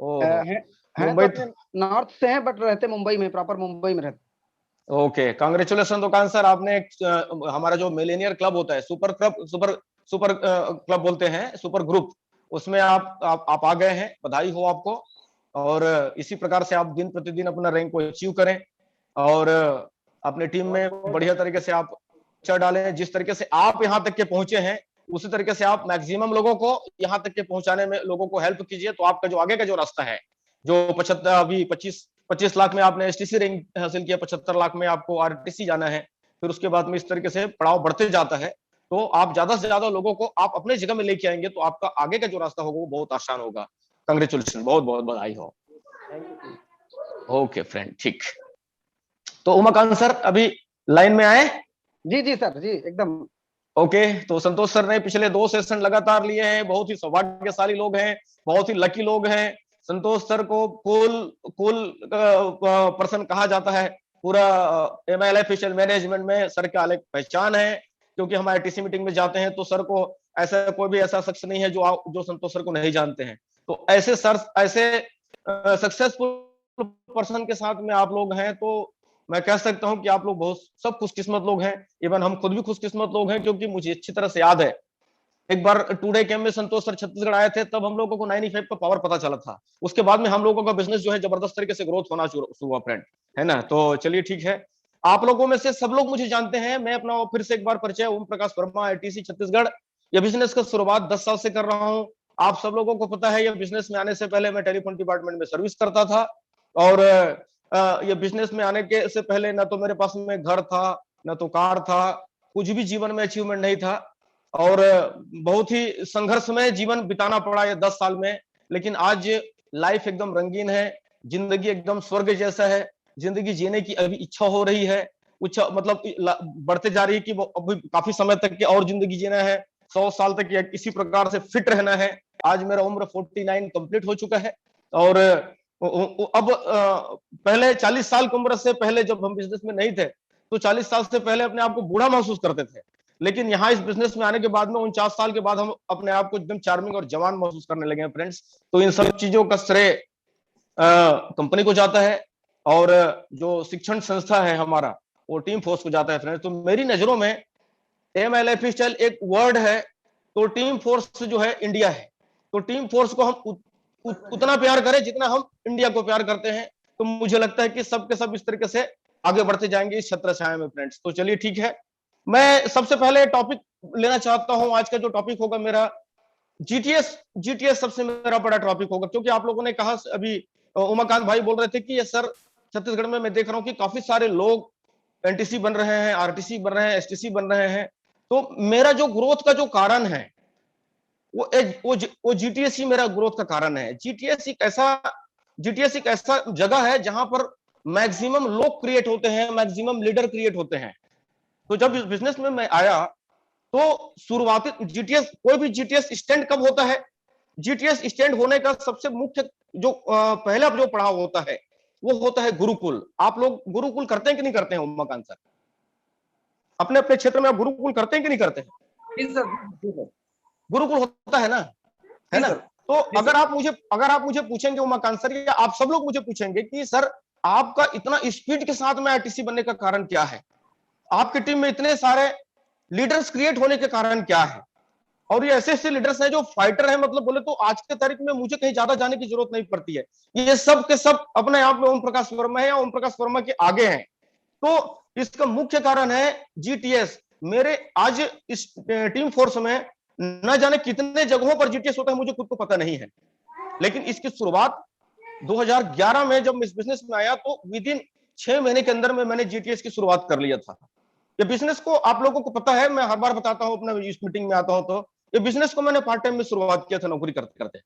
मुंबई तो नॉर्थ से हैं बट रहते मुंबई में, प्रॉपर मुंबई में रहते। Okay, congratulation Okant sir. आपने हमारा जो मिलेनियर क्लब होता है, सुपर क्लब बोलते हैं, सुपर ग्रुप, उसमें आप आ गए हैं। बधाई हो आपको। और इसी प्रकार से आप दिन प्रतिदिन अपना रैंक को अचीव करें और अपने टीम में बढ़िया तरीके से आप चढ़ डालें। जिस तरीके से आप यहाँ तक के पहुंचे हैं उसी तरीके से आप मैक्सिमम लोगों को यहाँ तक के पहुंचाने में लोगों को हेल्प कीजिए। तो आपका जो आगे का जो रास्ता है, जो 25 लाख में आपने एसटीसी रैंक हासिल किया, 75 लाख में आपको आरटीसी जाना है, फिर उसके बाद में इस तरीके से पड़ाव बढ़ते जाता है। तो आप ज्यादा से ज्यादा लोगों को आप अपने जगह में लेके आएंगे तो आपका आगे का जो रास्ता होगा वो बहुत आसान होगा। कांग्रेचुलेशन, बहुत बहुत बधाई हो। ओके फ्रेंड ठीक। तो उमाकांत सर अभी लाइन में आए? जी जी सर, जी एकदम। ओके, तो संतोष सर ने पिछले 2 सेशन लगातार लिए हैं। बहुत ही सौभाग्यशाली लोग हैं, बहुत ही लकी लोग हैं। संतोष सर को कूल पर्सन कहा जाता है। पूरा एमआईएल ऑफिशियल मैनेजमेंट में सर का अलग पहचान है, क्योंकि हम आईटीसी मीटिंग में जाते हैं तो सर को ऐसा कोई भी ऐसा शख्स नहीं है जो संतोष सर को नहीं जानते हैं। तो ऐसे सर, ऐसे सक्सेसफुल पर्सन के साथ में आप लोग हैं, तो मैं कह सकता हूं कि आप लोग बहुत सब खुशकिस्मत लोग हैं। इवन हम खुद भी खुशकिस्मत लोग हैं, क्योंकि मुझे अच्छी तरह से याद है एक बार टुडे कैंप में संतोष सर छत्तीसगढ़ आए थे, तब हम लोगों को 95 का पावर पता चला था। उसके बाद में हम लोगों का बिजनेस जो है जबरदस्त तरीके से ग्रोथ होना शुरू हुआ फ्रेंड, है ना। तो चलिए ठीक है, आप लोगों में से सब लोग मुझे जानते हैं। मैं अपना फिर से एक बार परिचय, ओम प्रकाश वर्मा, आईटीसी छत्तीसगढ़। यह बिजनेस का शुरुआत 10 साल से कर रहा हूँ। आप सब लोगों को पता है, यह बिजनेस में आने से पहले मैं टेलीफोन डिपार्टमेंट में सर्विस करता था। और ये बिजनेस में आने के से पहले ना तो मेरे पास में घर था, ना तो कार था, कुछ भी जीवन में अचीवमेंट नहीं था। और बहुत ही संघर्षमय जीवन बिताना पड़ा ये 10 साल में। लेकिन आज लाइफ एकदम रंगीन है, जिंदगी एकदम स्वर्ग जैसा है। जिंदगी जीने की अभी इच्छा हो रही है, मतलब बढ़ते जा रही है कि वो अभी काफी समय तक की और जिंदगी जीना है, 100 साल तक इसी प्रकार से फिट रहना है। आज मेरा उम्र 49 कंप्लीट हो चुका है। और अब पहले 40 साल की उम्र से पहले जब हम बिजनेस में नहीं थे, तो 40 साल से पहले अपने आप को बूढ़ा महसूस करते थे। लेकिन यहाँ इस बिजनेस में आने के बाद में 49 साल के बाद हम अपने आप को एकदम चार्मिंग और जवान महसूस करने लगे हैं फ्रेंड्स। तो इन सब चीजों का श्रेय कंपनी को जाता है, और जो शिक्षण संस्था है हमारा, वो टीम फोर्स को जाता है फ्रेंड्स। तो मेरी नजरों में एमएलएफएल एक वर्ड है, तो टीम फोर्स जो है इंडिया है। तो टीम फोर्स को हम उतना प्यार करें जितना हम इंडिया को प्यार करते हैं। तो मुझे लगता है कि सब के सब इस तरीके से आगे बढ़ते जाएंगे इस छत्र छाया में फ्रेंड्स। तो चलिए ठीक है, मैं सबसे पहले टॉपिक लेना चाहता हूं। आज का जो टॉपिक होगा मेरा जीटीएस सबसे मेरा बड़ा टॉपिक होगा, क्योंकि आप लोगों ने कहा अभी उमाकांत भाई बोल रहे थे कि ये सर छत्तीसगढ़ में मैं देख रहा हूँ कि काफी सारे लोग एनटीसी बन रहे हैं, आरटीसी बन रहे हैं, एसटीसी बन रहे हैं। तो मेरा जो ग्रोथ का जो कारण है वो जीटीएस ही मेरा ग्रोथ का कारण है। जीटीएस एक ऐसा जगह है जहां पर मैक्सिमम लोग क्रिएट होते हैं, मैक्सिमम लीडर क्रिएट होते हैं। तो जब इस बिजनेस में मैं आया तो शुरुआती जीटीएस, कोई भी जीटीएस स्टैंड कब होता है? जीटीएस स्टैंड होने का सबसे मुख्य जो पहला जो पड़ाव होता है वो होता है गुरुकुल। आप लोग गुरुकुल करते हैं कि नहीं करते हैं उमाकांत सर? अपने अपने क्षेत्र में आप गुरुकुल करते हैं कि नहीं करते हैं? गुरुकुल होता है ना, है ना? तो अगर आप मुझे पूछेंगे उमाकांत सर, या आप सब लोग मुझे पूछेंगे कि सर आपका इतना स्पीड के साथ में आरटीसी बनने का कारण क्या है, आपकी टीम में इतने सारे लीडर्स क्रिएट होने के कारण क्या है? और ये ऐसे लीडर्स हैं जो फाइटर हैं, मतलब बोले तो आज के तारीख में मुझे कहीं ज्यादा जाने की जरूरत नहीं पड़ती है। ये सब के सब अपने आप में ओम प्रकाश वर्मा है या ओम प्रकाश वर्मा के आगे हैं। तो इसका मुख्य कारण है जीटीएस। मेरे आज इस टीम फोर्स में न जाने कितने जगहों पर जीटीएस होता है, मुझे खुद को पता नहीं है। लेकिन इसकी शुरुआत 2011 में जब इस बिजनेस में आया तो विद इन 6 महीने के अंदर में मैंने जीटीएस की शुरुआत कर लिया था। ये बिजनेस को आप लोगों को पता है, मैं हर बार बताता हूं, अपने इस मीटिंग में आता हूं, तो ये बिजनेस को मैंने पार्ट टाइम में शुरुआत किया था नौकरी करते करते।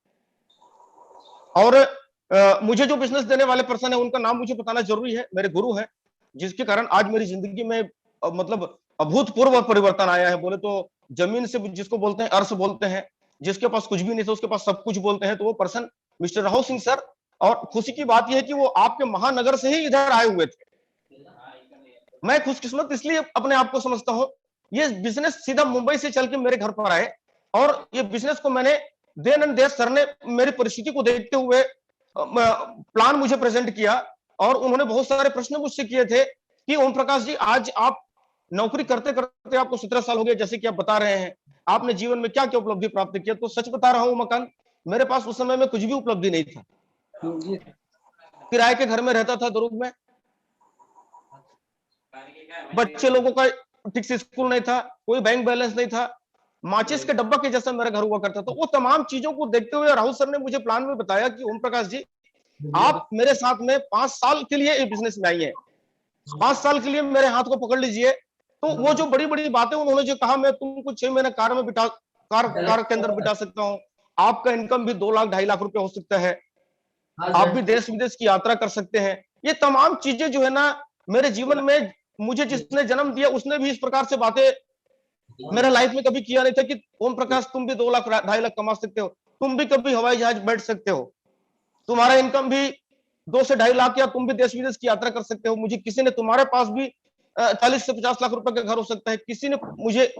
और मुझे जो बिजनेस देने वाले पर्सन है उनका नाम मुझे बताना जरूरी है, मेरे गुरु है, जिसके कारण आज मेरी जिंदगी में मतलब अभूतपूर्व परिवर्तन आया है। बोले तो जमीन से जिसको बोलते हैं अर्श बोलते हैं, जिसके पास कुछ भी नहीं था उसके पास सब कुछ बोलते हैं, तो वो person mister Rahul Singh sir. और खुशी की बात यह है कि वो आपके महानगर से ही इधर आए हुए थे। मैं खुशकिस्मत इसलिए अपने आप को समझता हूं, ये बिजनेस सीधा मुंबई से चल के मेरे घर पर आए, और ये बिजनेस को मैंने देश सर ने मेरी परिस्थिति को देखते हुए प्लान मुझे प्रेजेंट किया, और उन्होंने बहुत सारे प्रश्न मुझसे किए थे कि ओम प्रकाश जी, आज आप नौकरी करते करते आपको 17 साल हो गए, जैसे कि आप बता रहे हैं, आपने जीवन में क्या क्या उपलब्धि प्राप्त किया? तो सच बता रहा हूं मकान, मेरे पास उस समय में कुछ भी उपलब्धि नहीं था। किराए के घर में रहता था दुर्ग में, बच्चे लोगों का ठीक से स्कूल नहीं था, कोई बैंक बैलेंस नहीं था, माचिस के डब्बा के जैसा मेरा घर हुआ करता था। वो तमाम चीजों को देखते हुए राहुल सर ने मुझे प्लान में बताया कि ओम प्रकाश जी, आप मेरे साथ में 5 साल के लिए इस बिजनेस में आई है, 5 साल के लिए मेरे हाथ को पकड़ लीजिए। तो वो जो बड़ी बड़ी बातें उन्होंने जो कहा, मैं तुमको 6 महीने कार के अंदर बिठा सकता हूँ, आपका इनकम भी 2 लाख 2.5 लाख रुपए हो सकता है, आप भी देश विदेश की यात्रा कर सकते हैं। ये तमाम चीजें जो है ना, मेरे जीवन में मुझे जिसने जन्म दिया उसने भी इस प्रकार से बातें मेरे लाइफ में कभी किया नहीं था कि ओम प्रकाश तुम भी 2 लाख 2.5 लाख कमा सकते हो, तुम भी कभी हवाई जहाज बैठ सकते हो, तुम्हारा इनकम भी 2 से 2.5 लाख, या तुम भी देश विदेश की यात्रा कर सकते हो। मुझे किसी ने, तुम्हारे पास भी 40 से 50 लाख रुपए का घर हो सकता है। किसी ने मुझे,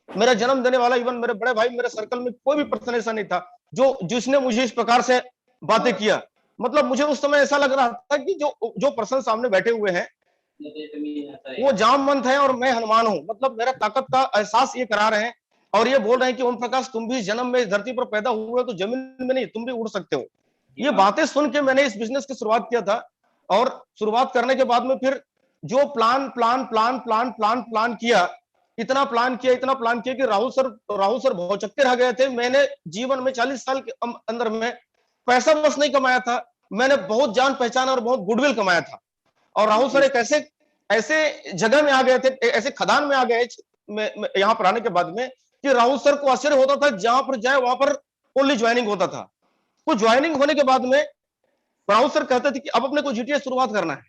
मेरा जन्म देने वाला, इवन मेरे बड़े भाई, मेरे सर्कल में कोई भी पर्सन ऐसा नहीं था जिसने मुझे इस प्रकार से बातें किया। मतलब मुझे उस समय ऐसा लग रहा था कि जो पर्सन सामने बैठे हुए हैं वो जामवंत है और मैं हनुमान हूं। मतलब मेरा ताकत का एहसास ये करा रहे हैं, और ये बोल रहे हैं कि ओम प्रकाश तुम भी जन्म में धरती पर पैदा हुए तो जमीन में नहीं, तुम भी उड़ सकते हो। ये बातें सुन के मैंने इस बिजनेस की शुरुआत किया था, और शुरुआत करने के बाद में फिर जो प्लान किया, इतना प्लान किया कि राहुल सर भौचक्के रह गए थे। मैंने जीवन में 40 साल के अंदर में पैसा बस नहीं कमाया था, मैंने बहुत जान पहचान और बहुत गुडविल कमाया था। और राहुल सर एक ऐसे जगह में आ गए थे, ऐसे खदान में आ गए यहाँ पर आने के बाद में, कि राहुल सर को आश्चर्य होता था, जहां पर जाए वहां पर ओनली ज्वाइनिंग होता था। तो ज्वाइनिंग होने के बाद में राहुल सर कहते थे कि अब अपने को जीटीएस शुरुआत करना है।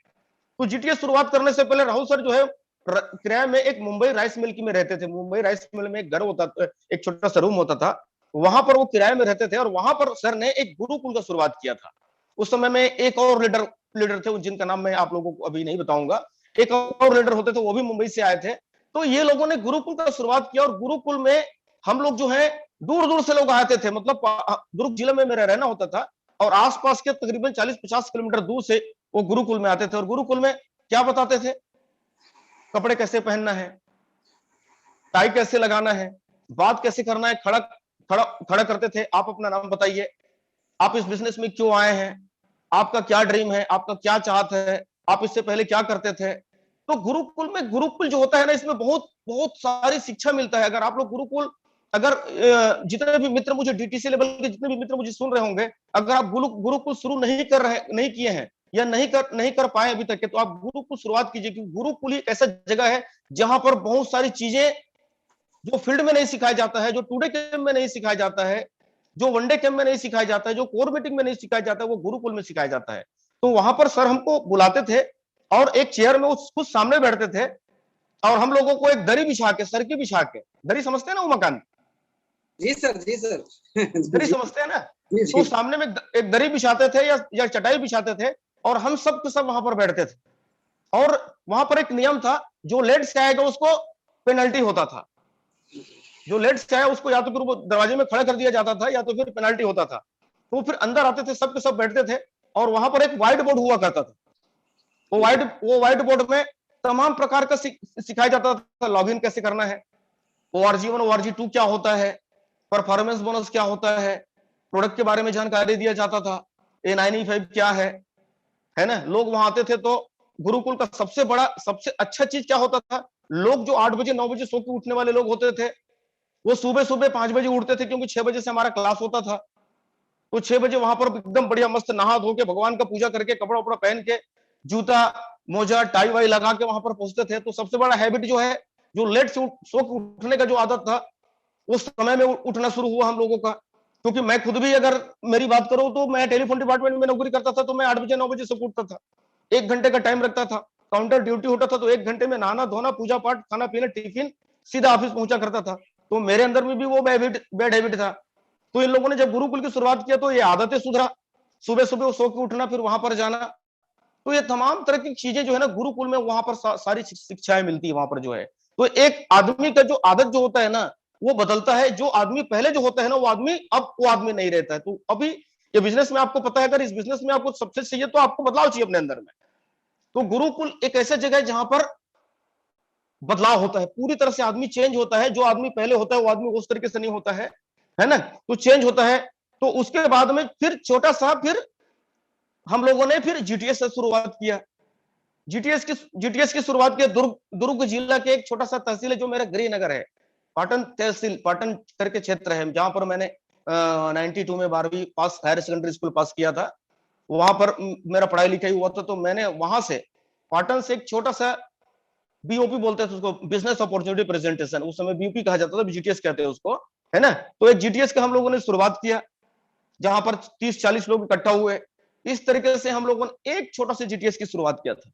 तो जीटीएस शुरुआत करने से पहले राहुल सर जो है किराए में एक मुंबई राइस मिल की में रहते थे। मुंबई राइस मिल में एक घर होता था, एक छोटा सा रूम होता था, वहां पर वो किराए में रहते थे, और वहां पर सर ने एक गुरुकुल का शुरुआत किया था। उस समय में एक और लीडर थे, जिनका नाम मैं आप लोगों को अभी नहीं बताऊंगा, एक और लीडर होते थे, वो भी मुंबई से आए थे। तो ये लोगों ने गुरुकुल का शुरुआत किया, और गुरुकुल में हम लोग जो है दूर दूर से लोग आते थे। मतलब दुर्ग जिले में मेरा रहना होता था, और आसपास के तकरीबन 40-50 किलोमीटर दूर से वो गुरुकुल में आते थे। और गुरुकुल में क्या बताते थे, कपड़े कैसे पहनना है, टाई कैसे लगाना है, बात कैसे करना है, खड़ा करते थे, आप अपना नाम बताइए, आप इस बिजनेस में क्यों आए हैं, आपका क्या ड्रीम है, आपका क्या चाहत है, आप इससे पहले क्या करते थे। तो गुरुकुल जो होता है ना, इसमें बहुत बहुत सारी शिक्षा मिलता है। अगर आप लोग गुरुकुल, अगर जितने भी मित्र मुझे डीटीसी लेवल के जितने भी मित्र मुझे सुन रहे होंगे, अगर आप गुरुकुल शुरू नहीं किए हैं या नहीं कर पाए अभी तक के, तो आप गुरुकुल शुरुआत कीजिए, क्योंकि गुरुकुल एक ऐसा जगह है जहां पर बहुत सारी चीजें जो फील्ड में नहीं सिखाया जाता है, जो टुडे कैंप में नहीं सिखाया जाता है, जो वनडे कैंप में नहीं सिखाया जाता है, जो कोर मीटिंग में नहीं सिखाया जाता है, वो गुरुकुल में सिखाया जाता है। तो वहां पर सर हमको बुलाते थे और एक चेयर में खुद सामने बैठते थे और हम लोगों को एक दरी बिछा के, सर की बिछा के, दरी समझते हैं ना उमाकांत? जी सर, जी सर। दरी समझते हैं ना? जी, तो जी। सामने में एक दरी बिछाते थे या चटाई बिछाते थे और हम सब के सब वहां पर बैठते थे। और वहां पर एक नियम था, जो लेट से आएगा उसको पेनल्टी होता था। जो लेट से आया उसको या तो फिर वो दरवाजे में खड़ा कर दिया जाता था या तो फिर पेनल्टी होता था। तो फिर अंदर आते थे, सब के सब बैठते थे और वहां पर एक व्हाइट बोर्ड हुआ करता था। वो व्हाइट बोर्ड में तमाम प्रकार का सिखाया जाता था। लॉगिन कैसे करना है, ORG1 ORG2 क्या होता है, परफॉर्मेंस बोनस क्या होता है, प्रोडक्ट के बारे में जानकारी दिया जाता था, A9E5 क्या है ना। लोग वहां आते थे तो गुरुकुल का सबसे अच्छा चीज क्या होता था, लोग जो 8 बजे 9 बजे सो के उठने वाले लोग होते थे, वो सुबह 5 बजे उठते थे, क्योंकि 6 बजे से हमारा क्लास होता था। तो 6 बजे वहां पर एकदम बढ़िया मस्त नहा धो के, भगवान का पूजा करके, कपड़ा उपड़ा पहन के, जूता मोजा टाई वाई लगा के वहां पर पहुंचते थे। तो सबसे बड़ा हैबिट जो है, जो लेट से सो के उठने का जो आदत था, उस समय में उठना शुरू हुआ हम लोगों का। क्योंकि मैं खुद भी अगर मेरी बात करूं तो मैं टेलीफोन डिपार्टमेंट में नौकरी करता था, तो मैं 8 बजे 9 बजे से उठता था। 1 घंटे का टाइम रखता था, काउंटर ड्यूटी होता था, तो 1 घंटे में नहाना धोना, पूजा पाठ, खाना पीना, टिफिन, सीधा ऑफिस पहुंचा करता था। तो मेरे अंदर में भी वो बैड हैबिट था। तो इन लोगों ने जब गुरुकुल की शुरुआत किया तो ये आदतें सुधरा, सुबह सुबह सो के उठना, फिर वहां पर जाना। तो ये तमाम तरह की चीजें जो है ना, गुरुकुल में वहां पर सारी शिक्षाएं मिलती है वहां पर जो है। तो एक आदमी का जो आदत जो होता है ना, वो बदलता है। जो आदमी पहले जो होता है ना, वो आदमी नहीं रहता है। तो अभी ये बिजनेस में आपको पता है, अगर इस बिजनेस में आपको सक्सेस चाहिए तो आपको बदलाव चाहिए अपने अंदर में। तो गुरुकुल एक ऐसा जगह है जहां पर बदलाव होता है, पूरी तरह से आदमी चेंज होता है। जो आदमी पहले होता है वो आदमी उस तरीके से नहीं होता है ना, तो चेंज होता है। तो उसके बाद में फिर छोटा सा, फिर हम लोगों ने फिर जीटीएस से शुरुआत किया। जीटीएस की शुरुआत की दुर्ग जिला के एक छोटा सा तहसील है जो मेरा गृहनगर है, पाटन तहसील, पाटन करके क्षेत्र है, जहां पर मैंने 92 में 12वीं पास, हायर सेकेंडरी स्कूल पास किया था। वहां पर मेरा पढ़ाई लिखाई हुआ था। तो मैंने वहां से पाटन से एक छोटा सा बीओपी बोलते थे उसको, बिजनेस अपॉर्चुनिटी प्रेजेंटेशन, उस समय बीओपी कहा जाता था, जीटीएस कहते हैं उसको, है ना। तो एक जीटीएस का हम लोगों ने शुरुआत किया, जहां पर 30-40 लोग इकट्ठा हुए। इस तरीके से हम लोगों ने एक छोटा सा जीटीएस की शुरुआत किया था।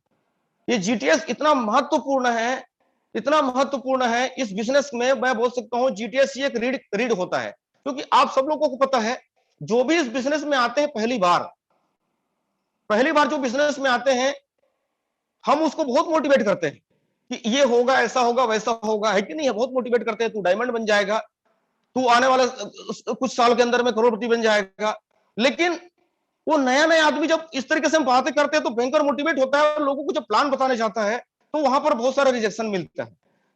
ये जीटीएस इतना महत्वपूर्ण है, इतना महत्वपूर्ण है इस बिजनेस में। मैं बोल सकता हूं जीटीएस ही एक रीड होता है, क्योंकि आप सब लोगों को पता है, जो भी इस बिजनेस में आते हैं पहली बार जो बिजनेस में आते हैं, हम उसको बहुत मोटिवेट करते हैं कि ये होगा, ऐसा होगा, वैसा होगा, है कि नहीं है। बहुत मोटिवेट करते हैं, तू डायमंड बन जाएगा, तू आने वाला कुछ साल के अंदर में करोड़पति बन जाएगा। लेकिन वो नया आदमी जब इस तरीके से हम बातें करते हैं तो भयंकर मोटिवेट होता है, और लोगों को जब प्लान बताने जाता है तो वहां पर बहुत सारा रिजेक्शन मिलता है।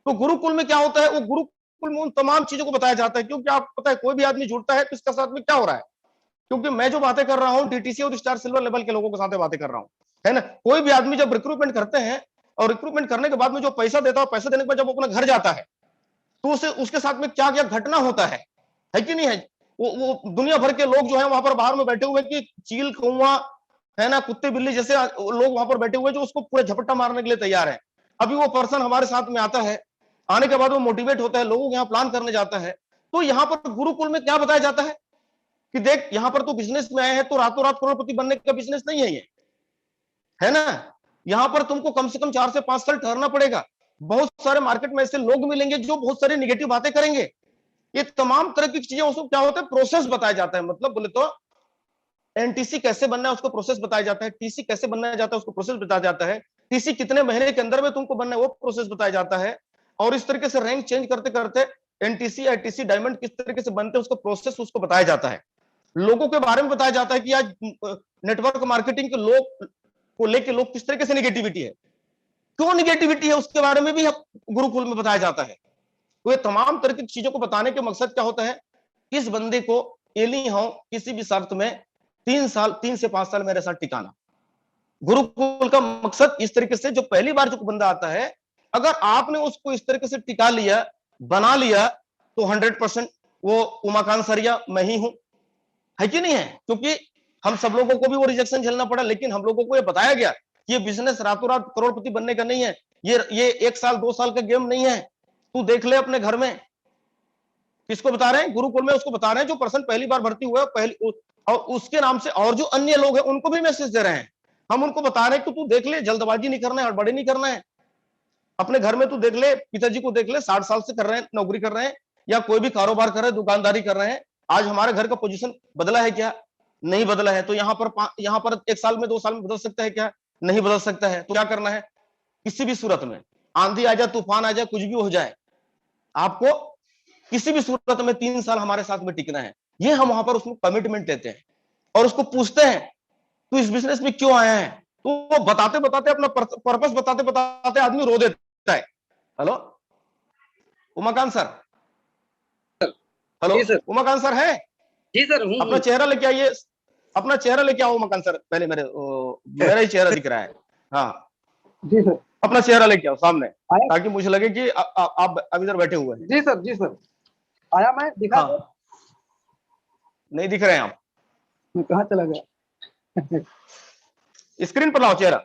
तो गुरुकुल में क्या होता है, वो गुरुकुल में उन तमाम चीजों को बताया जाता है। क्योंकि आपको पता है, कोई भी आदमी जुड़ता है तो इसके साथ में क्या हो रहा है, क्योंकि मैं जो बातें कर रहा हूँ डीटीसी और स्टार सिल्वर लेवल के लोगों के साथ बातें कर रहा हूँ, है ना। कोई भी आदमी जब रिक्रूटमेंट करते हैं और रिक्रूटमेंट करने के बाद में जो पैसा देता है, पैसा देने के बाद जब अपना घर जाता है तो उसके साथ में क्या क्या घटना होता है कि नहीं है। वो दुनिया भर के लोग जो है वहां पर बाहर में बैठे हुए, कि चील कौवा, है ना, कुत्ते बिल्ली जैसे लोग वहां पर बैठे हुए जो उसको पूरा झपट्टा मारने के लिए तैयार है। अभी वो पर्सन हमारे साथ में आता है, आने के बाद वो मोटिवेट होता है, लोगों को यहाँ प्लान करने जाता है। तो यहाँ पर गुरुकुल में क्या बताया जाता है कि देख, यहाँ पर तो बिजनेस में आए हैं तो रातों रात करोड़पति बनने का बिजनेस नहीं है ये, है ना। यहाँ पर तुमको कम से कम 4 से 5 साल ठहरना पड़ेगा। बहुत सारे मार्केट में ऐसे लोग मिलेंगे जो बहुत सारी निगेटिव बातें करेंगे। ये तमाम तरह की चीजें, उसको क्या होता है, प्रोसेस बताया जाता है। मतलब बोले तो एनटीसी कैसे बनना है उसको प्रोसेस बताया जाता है, टीसी कैसे बनना जाता है उसको प्रोसेस बताया जाता है, टीसी कितने महीने के अंदर में तुमको बनना है वो प्रोसेस बताया जाता है। और इस तरीके से रैंक चेंज करते करते एनटीसी आईटीसी डायमंड किस तरीके से बनते हैं उसको प्रोसेस उसको बताया जाता है। लोगों के बारे में बताया जाता है कि आज नेटवर्क मार्केटिंग के लोग को लेके लोग किस तरीके से निगेटिविटी है, क्यों निगेटिविटी है, उसके बारे में भी गुरुकुल में बताया जाता है। तो ये तमाम तरह की चीजों को बताने के मकसद क्या होता है, इस बंदे को एली हो किसी भी शर्त में 3 से 5 साल मेरे साथ टिकाना। गुरुकुल का मकसद इस तरीके से, जो पहली बार जो बंदा आता है, अगर आपने उसको इस तरीके से टिका लिया, बना लिया, तो 100% वो उमाकांत सर या मैं ही हूं, है कि नहीं है? क्योंकि हम सब लोगों को भी वो रिजेक्शन झेलना पड़ा, लेकिन हम लोगों को ये बताया गया कि ये बिजनेस रातों रात करोड़पति बनने का नहीं है, ये 1 साल 2 साल का गेम नहीं है। तू देख ले अपने घर में, किसको बता रहे हैं? गुरुकुल में उसको बता रहे हैं जो पर्सन पहली बार भर्ती हुआ है, और उसके नाम से और जो अन्य लोग हैं उनको भी मैसेज दे रहे हैं। हम उनको बता रहे हैं कि तू देख ले, जल्दबाजी नहीं करना है, हड़बड़ी नहीं करना है। अपने घर में तू देख ले, पिताजी को देख ले, 60 साल से कर रहे हैं, नौकरी कर रहे हैं, या कोई भी कारोबार कर रहे हैं, दुकानदारी कर रहे हैं। आज हमारे घर का पोजीशन बदला है क्या? नहीं बदला है। तो यहाँ पर 1 साल में 2 साल में बदल सकता है क्या? नहीं बदल सकता है। तो क्या करना है? किसी भी सूरत में, आंधी आ जाए, तूफान आ जाए, कुछ भी हो जाए, आपको किसी भी सूरत में 3 साल हमारे साथ में टिकना है। ये हम वहां पर उसको कमिटमेंट देते हैं और उसको पूछते हैं तू इस बिजनेस में क्यों आया है? तो वो बताते बताते, अपना पर्पस बताते बताते आदमी रो देता है। Hello Umakant sir, hello Umakant sir है? जी सर हूँ। अपना चेहरा लेके आइए, अपना चेहरा लेके आओ उमाकांत सर। पहले मेरा ही चेहरा दिख रहा है। हाँ जी सर, अपना चेहरा लेके आओ सामने, ताकि मुझे लगे कि आप अभी इधर बैठे हुए हैं। जी सर, जी सर, आया मैं, दिखा हाँ। नहीं दिख रहे हैं आप, मैं कहाँ चला गया? स्क्रीन पर लाओ चेहरा।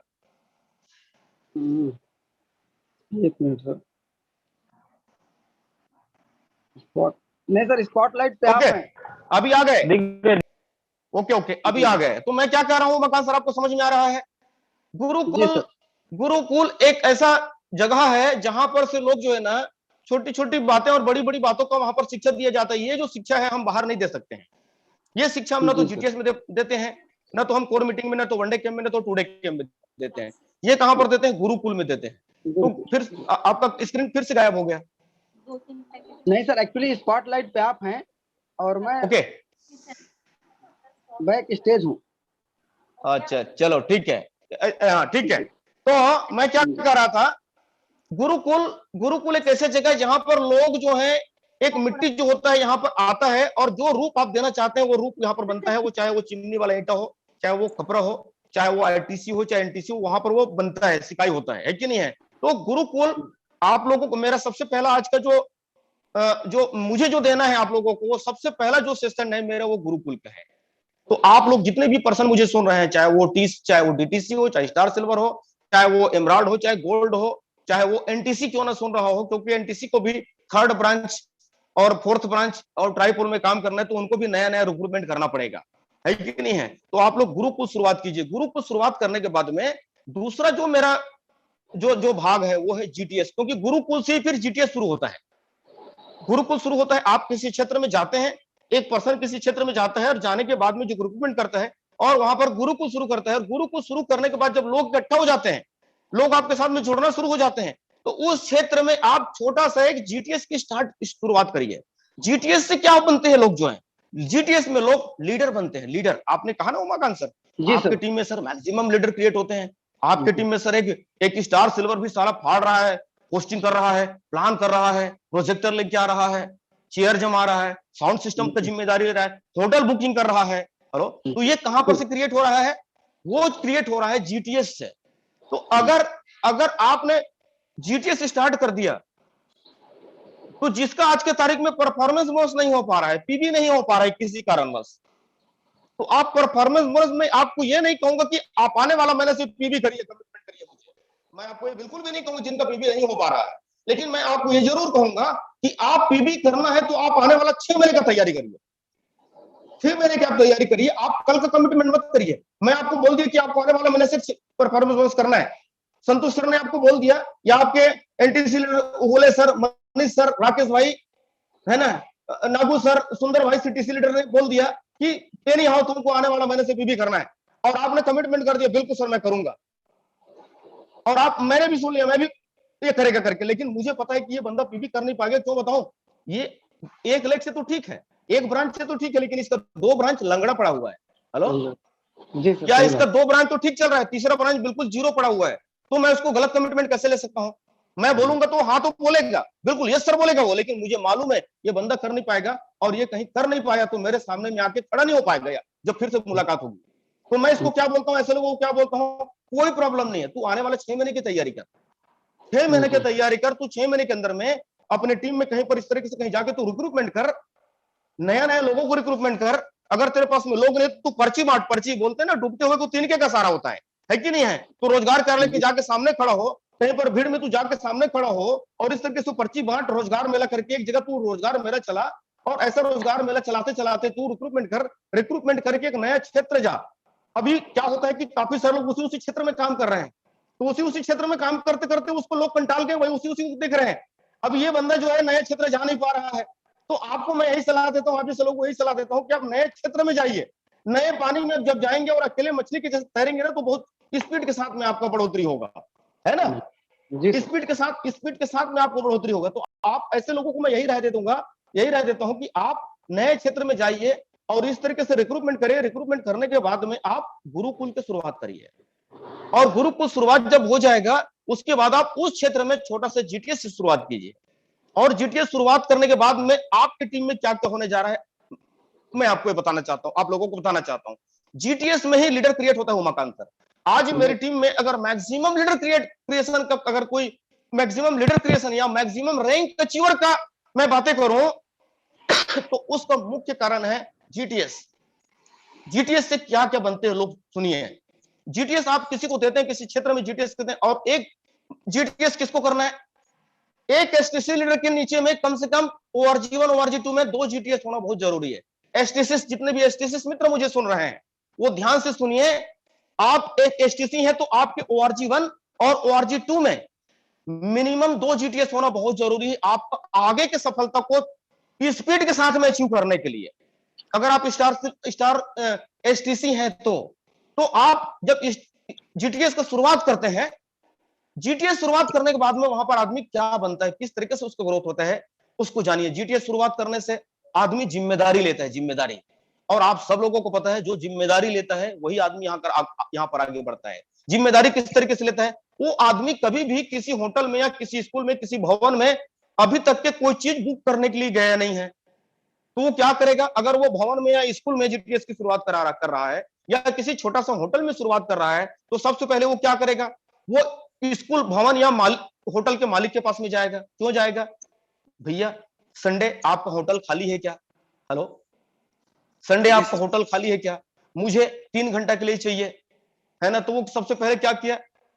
1 मिनट सर, नहीं सर, स्पॉटलाइट पे आप ओके, हैं। अभी आ गए। ओके, अभी आ गए। तो मैं क्या कह रहा हूं मकान सर, आपको समझ में आ रहा है? गुरुकुल एक ऐसा जगह है जहां पर से लोग जो है ना, छोटी छोटी बातें और बड़ी बड़ी बातों का वहां पर शिक्षा दिया जाता है। ये जो शिक्षा है हम बाहर नहीं दे सकते हैं। ये शिक्षा हम ना तो जीटीएस में देते हैं, ना तो हम कोर मीटिंग में, ना तो वनडे कैंप में, ना तो टू डे कैंप में देते हैं। ये कहां पर देते हैं? गुरुकुल में देते हैं। तो फिर आपका स्क्रीन फिर से गायब हो गया। नहीं सर, एक्चुअली स्पॉटलाइट पे आप हैं और मैं ओके, बैक स्टेज हूँ। अच्छा चलो ठीक है, हाँ ठीक है। तो मैं क्या कह रहा था, गुरुकुल एक ऐसी जगह है जहां पर लोग जो है, एक मिट्टी जो होता है यहाँ पर आता है, और जो रूप आप देना चाहते हैं वो रूप यहाँ पर बनता है। वो चाहे वो चिमनी वाला ईंटा हो, चाहे वो खपरा हो, चाहे वो आईटीसी हो, चाहे एनटीसी हो, वहां पर वो बनता है, सिकाई होता है कि नहीं है? तो गुरुकुल आप लोगों को मेरा सबसे पहला आज का जो मुझे जो देना है आप लोगों को, वो सबसे पहला जो सेशन है मेरा, वो गुरुकुल का है। तो आप लोग जितने भी पर्सन मुझे सुन रहे हैं, चाहे वो डीटीसी हो, चाहे स्टार सिल्वर हो, चाहे वो एमराल्ड हो, चाहे गोल्ड हो, चाहे वो एनटीसी क्यों ना सुन रहा हो, क्योंकि एनटीसी को भी 3rd ब्रांच और 4th ब्रांच और ट्राईपोल में काम करना है, तो उनको भी नया नया रिक्रूटमेंट करना पड़ेगा, है कि नहीं है? तो आप लोग गुरुकुल शुरुआत कीजिए। गुरुकुल शुरुआत करने के बाद में दूसरा जो मेरा जो भाग है वो है जीटीएस, क्योंकि गुरुकुल से फिर जीटीएस शुरू होता है। गुरुकुल शुरू होता है, आप किसी क्षेत्र में जाते हैं, एक पर्सन किसी क्षेत्र में जाता है और जाने के बाद में जो रिक्रूटमेंट करता है और वहां पर गुरुकुल शुरू करता है। और गुरुकुल शुरू करने के बाद जब लोग इकट्ठा हो जाते हैं, लोग आपके साथ में जुड़ना शुरू हो जाते हैं, तो उस क्षेत्र में आप छोटा सा एक जीटीएस की शुरुआत करिए। जीटीएस से क्या बनते हैं लोग जो है, जीटीएस में लोग लीडर बनते हैं। लीडर, आपने कहा ना उमाकांत सर, आपकी टीम में सर मैक्सिमम लीडर क्रिएट होते हैं। आपकी टीम में सर एक स्टार सिल्वर भी सारा फाड़ रहा है, पोस्टिंग कर रहा है, प्लान कर रहा है, प्रोजेक्टर लेके आ रहा है, चेयर जमा रहा है, साउंड सिस्टम का जिम्मेदारी ले रहा है, होटल बुकिंग कर रहा है। हेलो, तो ये कहां पर से क्रिएट हो रहा है? वो क्रिएट हो रहा है जीटीएस से। तो अगर आपने जीटीएस स्टार्ट कर दिया, तो जिसका आज के तारीख में परफॉर्मेंस बोनस नहीं हो पा रहा है, पीबी नहीं हो पा रहा है किसी कारणवश, तो आप परफॉर्मेंस बोनस में, आपको ये नहीं कहूंगा कि आप आने वाला महीने से पीबी करिए, कमिटमेंट करिए मुझे, मैं आपको ये बिल्कुल भी नहीं कहूंगा जिनका पीबी नहीं हो पा रहा है। लेकिन मैं आपको ये जरूर कहूंगा कि आप पीबी करना है तो आप आने वाला 6 महीने का तैयारी करिए। 6 महीने की आप तैयारी करिए, आप कल का कमिटमेंट मत करिए। मैं आपको बोल दिया कि आपको आने वाला महीने से परफॉर्मेंस बोनस करना है। संतोष सर ने आपको बोल दिया, या आपके एनटीसी बोले सर, मनीष सर, राकेश भाई है ना, नागू सर, सुंदर भाई सीटीसी लीडर ने बोल दिया कि एनी हाउ तुमको आने वाला महीने से पीबी करना है, और आपने कमिटमेंट कर दिया, बिल्कुल सर मैं करूंगा। और आप, मैंने भी सुन लिया, मैं भी ये करेगा करके, लेकिन मुझे पता है कि ये बंदा पीबी कर नहीं पाएगा। क्यों बताऊं? ये 1 लेग से तो ठीक है, 1 ब्रांच से तो ठीक है, लेकिन इसका 2 ब्रांच लंगड़ा पड़ा हुआ है। हेलो जी सर, क्या इसका 2 ब्रांच तो ठीक चल रहा है, तीसरा ब्रांच बिल्कुल जीरो पड़ा हुआ है, तो मैं उसको गलत कमिटमेंट कैसे ले सकता हूं? मैं बोलूंगा तो हाँ तो बोलेगा, बिल्कुल यस सर बोलेगा वो, लेकिन मुझे मालूम है ये बंदा कर नहीं पाएगा, और ये कहीं कर नहीं पाया तो मेरे सामने में आके खड़ा नहीं हो पाएगा। जब फिर से मुलाकात होगी। तो मैं इसको क्या बोलता हूँ, ऐसे लोगों को क्या बोलता हूँ, कोई प्रॉब्लम नहीं है, तू आने वाले 6 महीने की तैयारी कर, 6 महीने की तैयारी कर, तू 6 महीने के अंदर में अपने टीम में कहीं पर इस तरीके से कहीं जाके तू रिक्रूटमेंट कर, नया नया लोगों को रिक्रूटमेंट कर। अगर तेरे पास में लोग नहीं तो पर्ची बांट, पर्ची बोलते हैं ना, डूबते हुए को तिनके का सहारा होता है कि नहीं है। तो रोजगार कार्यालय के जाके सामने खड़ा हो, कहीं पर भीड़ में तू जाके सामने खड़ा हो और इस तरीके से पर्ची बांट, रोजगार मेला करके एक जगह तू रोजगार मेला चला, और ऐसा रोजगार मेला चलाते चलाते तू रिक्रूटमेंट कर, रिक्रूटमेंट करके एक नया क्षेत्र जा। अभी क्या होता है कि काफी सारे लोग उसी क्षेत्र में काम कर रहे हैं, तो उसी क्षेत्र में काम करते करते उसको लोग कंटाल के वही उसी देख रहे हैं। अब ये बंदा जो है नया क्षेत्र जा नहीं पा रहा है, तो आपको मैं यही सलाह देता हूँ, आप जैसे लोगों को यही सलाह देता हूँ कि आप नए क्षेत्र में जाइए। नए पानी में जब जाएंगे और अकेले मछली के जैसे तैरेंगे ना, तो बहुत स्पीड के साथ में आपका बढ़ोतरी होगा, है ना, स्पीड के साथ में आपको बढ़ोतरी होगा। तो आप ऐसे लोगों को मैं यही राय दे दूंगा, यही राय देता हूं कि आप नए क्षेत्र में जाइए और इस तरीके से रिक्रूटमेंट करिए। रिक्रूटमेंट करने के बाद में आप गुरुकुल की शुरुआत करिए, और गुरुकुल शुरुआत जब हो जाएगा उसके बाद आप उस क्षेत्र में छोटा सा जीटीएस से शुरुआत कीजिए। और जीटीएस शुरुआत करने के बाद में आपकी टीम में क्या क्या होने जा रहा है मैं आपको बताना चाहता हूं, आप लोगों को बताना चाहता हूं। जीटीएस में ही लीडर क्रिएट होता है उमाकांत सर। आज मेरी टीम में अगर मैक्सिमम लीडर क्रिएशन का, अगर कोई मैक्सिमम लीडर क्रिएशन या मैक्सिमम रैंक अचीवर का मैं बातें करूं तो उसका मुख्य कारण है जीटीएस। जीटीएस से क्या क्या बनते हैं लोग सुनिए। जीटीएस आप किसी को देते हैं, किसी क्षेत्र में जीटीएस देते हैं, और एक जीटीएस किसको करना है, एक एसटीसी लीडर के नीचे में कम से कम ORG1 ORG2 में 2 जीटीएस होना बहुत जरूरी है। एसटीसी, जितने भी एसटीसी मित्र मुझे सुन रहे हैं वो ध्यान से सुनिए। आप एक एसटीसी है तो आपके ORG1 और ORG2 में मिनिमम 2 जीटीएस होना बहुत जरूरी है, आप आगे की सफलता को स्पीड के साथ में अचीव करने के लिए। अगर आप स्टार एसटीसी हैं तो आप जब जीटीएस का शुरुआत करते हैं, जीटीएस शुरुआत करने के बाद में वहां पर आदमी क्या बनता है, किस तरीके से उसका ग्रोथ होता है, उसको जानिए। जीटीएस शुरुआत करने से आदमी जिम्मेदारी लेता है, जिम्मेदारी, और आप सब लोगों को पता है जो जिम्मेदारी लेता है वही आदमी यहाँ पर आगे बढ़ता है। जिम्मेदारी किस तरीके से लेता है, वो आदमी कभी भी किसी होटल में या किसी स्कूल में, किसी भवन में अभी तक के कोई चीज बुक करने के लिए गया नहीं है, तो वो क्या करेगा, अगर वो भवन में या स्कूल में जीटीएस की शुरुआत कर रहा है या किसी छोटा सा होटल में शुरुआत कर रहा है, तो सबसे पहले वो क्या करेगा, वो स्कूल, भवन या होटल के मालिक के पास में जाएगा। क्यों जाएगा, भैया संडे आपका होटल खाली है क्या, हेलो संडे आपका होटल खाली है क्या, मुझे 3 घंटा के लिए चाहिए, है ना। तो वो सबसे पहले क्या किया,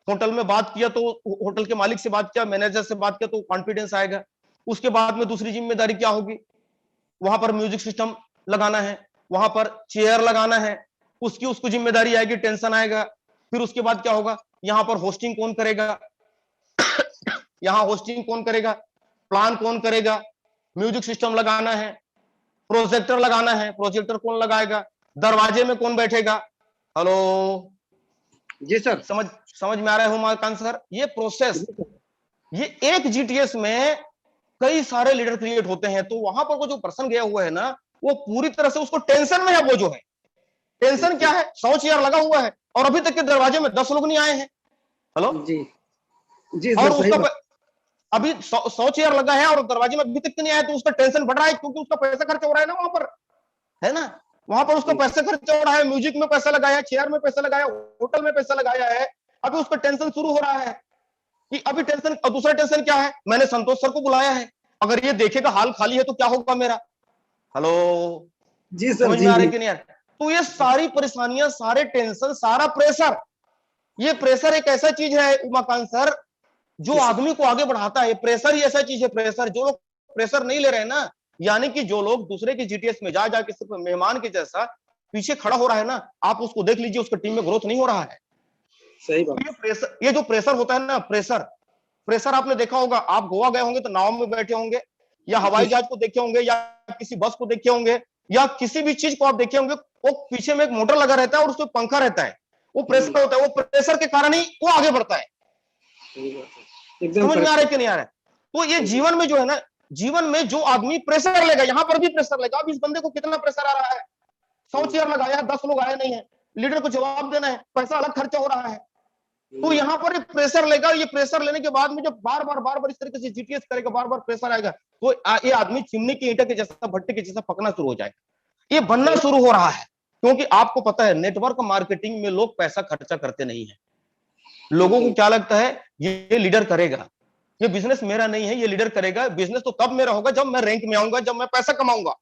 होटल में बात किया, तो होटल के मालिक से बात किया, मैनेजर से बात किया, तो कॉन्फिडेंस आएगा। उसके बाद में दूसरी जिम्मेदारी क्या होगी, वहां पर म्यूजिक सिस्टम लगाना है, वहां पर चेयर लगाना है, उसको जिम्मेदारी आएगी, टेंशन आएगा। फिर उसके बाद क्या होगा, यहाँ पर होस्टिंग कौन करेगा यहाँ होस्टिंग कौन करेगा, प्लान कौन करेगा, म्यूजिक सिस्टम लगाना है, प्रोजेक्टर लगाना है, प्रोजेक्टर कौन लगाएगा, दरवाजे में कौन बैठेगा, हेलो जी सर, समझ में आ रहा है उमाकांत सर। ये प्रोसेस, ये एक जीटीएस में कई सारे लीडर क्रिएट होते हैं। तो वहां पर वो जो पर्सन गया हुआ है ना, वो पूरी तरह से उसको टेंशन में है। वो जो है टेंशन क्या है, 100 चेयर लगा हुआ है और अभी तक के दरवाजे में 10 लोग नहीं आए हैं, हेलो जी और उसका अभी 100 चेयर लगा है और दरवाजे में अभी तक नहीं आया, तो उसका टेंशन बढ़ रहा है, क्योंकि उसका पैसा खर्च हो रहा है ना वहां पर, है ना, वहां पर उसका पैसा खर्च हो रहा है, म्यूजिक में पैसा लगाया, चेयर में पैसा लगाया, होटल में पैसा लगाया है। अभी उसका टेंशन शुरू हो रहा है कि अभी टेंशन, और दूसरा टेंशन क्या है, मैंने संतोष सर को बुलाया है, अगर ये देखेगा हाल खाली है तो क्या होगा मेरा, हेलो जी सर, समझ में आ रही कि नहीं यार। तो ये सारी परेशानियां, सारे टेंशन, सारा प्रेशर, ये प्रेशर एक ऐसा चीज है उमाकांत सर जो आदमी को आगे बढ़ाता है। प्रेशर ही ऐसा चीज है, प्रेशर, जो लोग प्रेशर नहीं ले रहे हैं ना, यानी कि जो लोग दूसरे की जीटीएस में जा जाके सिर्फ मेहमान के जैसा पीछे खड़ा हो रहा है ना, आप उसको देख लीजिए, उसका टीम में ग्रोथ नहीं हो रहा है। सही बात। ये जो प्रेशर होता है ना, प्रेशर आपने देखा होगा, आप गोवा गए होंगे तो नाव में बैठे होंगे, या हवाई जहाज को देखे होंगे, या किसी बस को देखे होंगे, या किसी भी चीज को आप देखे होंगे, वो पीछे में एक मोटर लगा रहता है और उसमें पंखा रहता है, वो प्रेशर होता है, वो प्रेशर के कारण ही वो आगे बढ़ता है। समझ में आ रहा है कि नहीं आ रहा है। तो ये जीवन में जो है ना, जीवन में जो आदमी प्रेशर लेगा, यहां पर भी प्रेशर लेगा। अब इस बंदे को कितना प्रेशर आ रहा है, 100 चेयर लगाया है, 10 लोग आए नहीं है, लीडर को जवाब देना है, पैसा अलग खर्चा हो रहा है, तो यहाँ पर प्रेशर लेगा। ये प्रेशर लेने के बाद में जब बार बार इस तरीके से जीटीएस करेगा, बार प्रेशर आएगा, तो ये आदमी चिमनी की ईंट के जैसा, भट्टे के जैसा पकना शुरू हो जाएगा। ये बनना शुरू हो रहा है, क्योंकि आपको पता है नेटवर्क मार्केटिंग में लोग पैसा खर्चा करते नहीं है। लोगों को क्या लगता है ये लीडर करेगा, ये बिजनेस मेरा नहीं है, ये लीडर करेगा। बिजनेस तो तब मेरा होगा जब मैं रैंक में आऊंगा, जब मैं पैसा कमाऊंगा।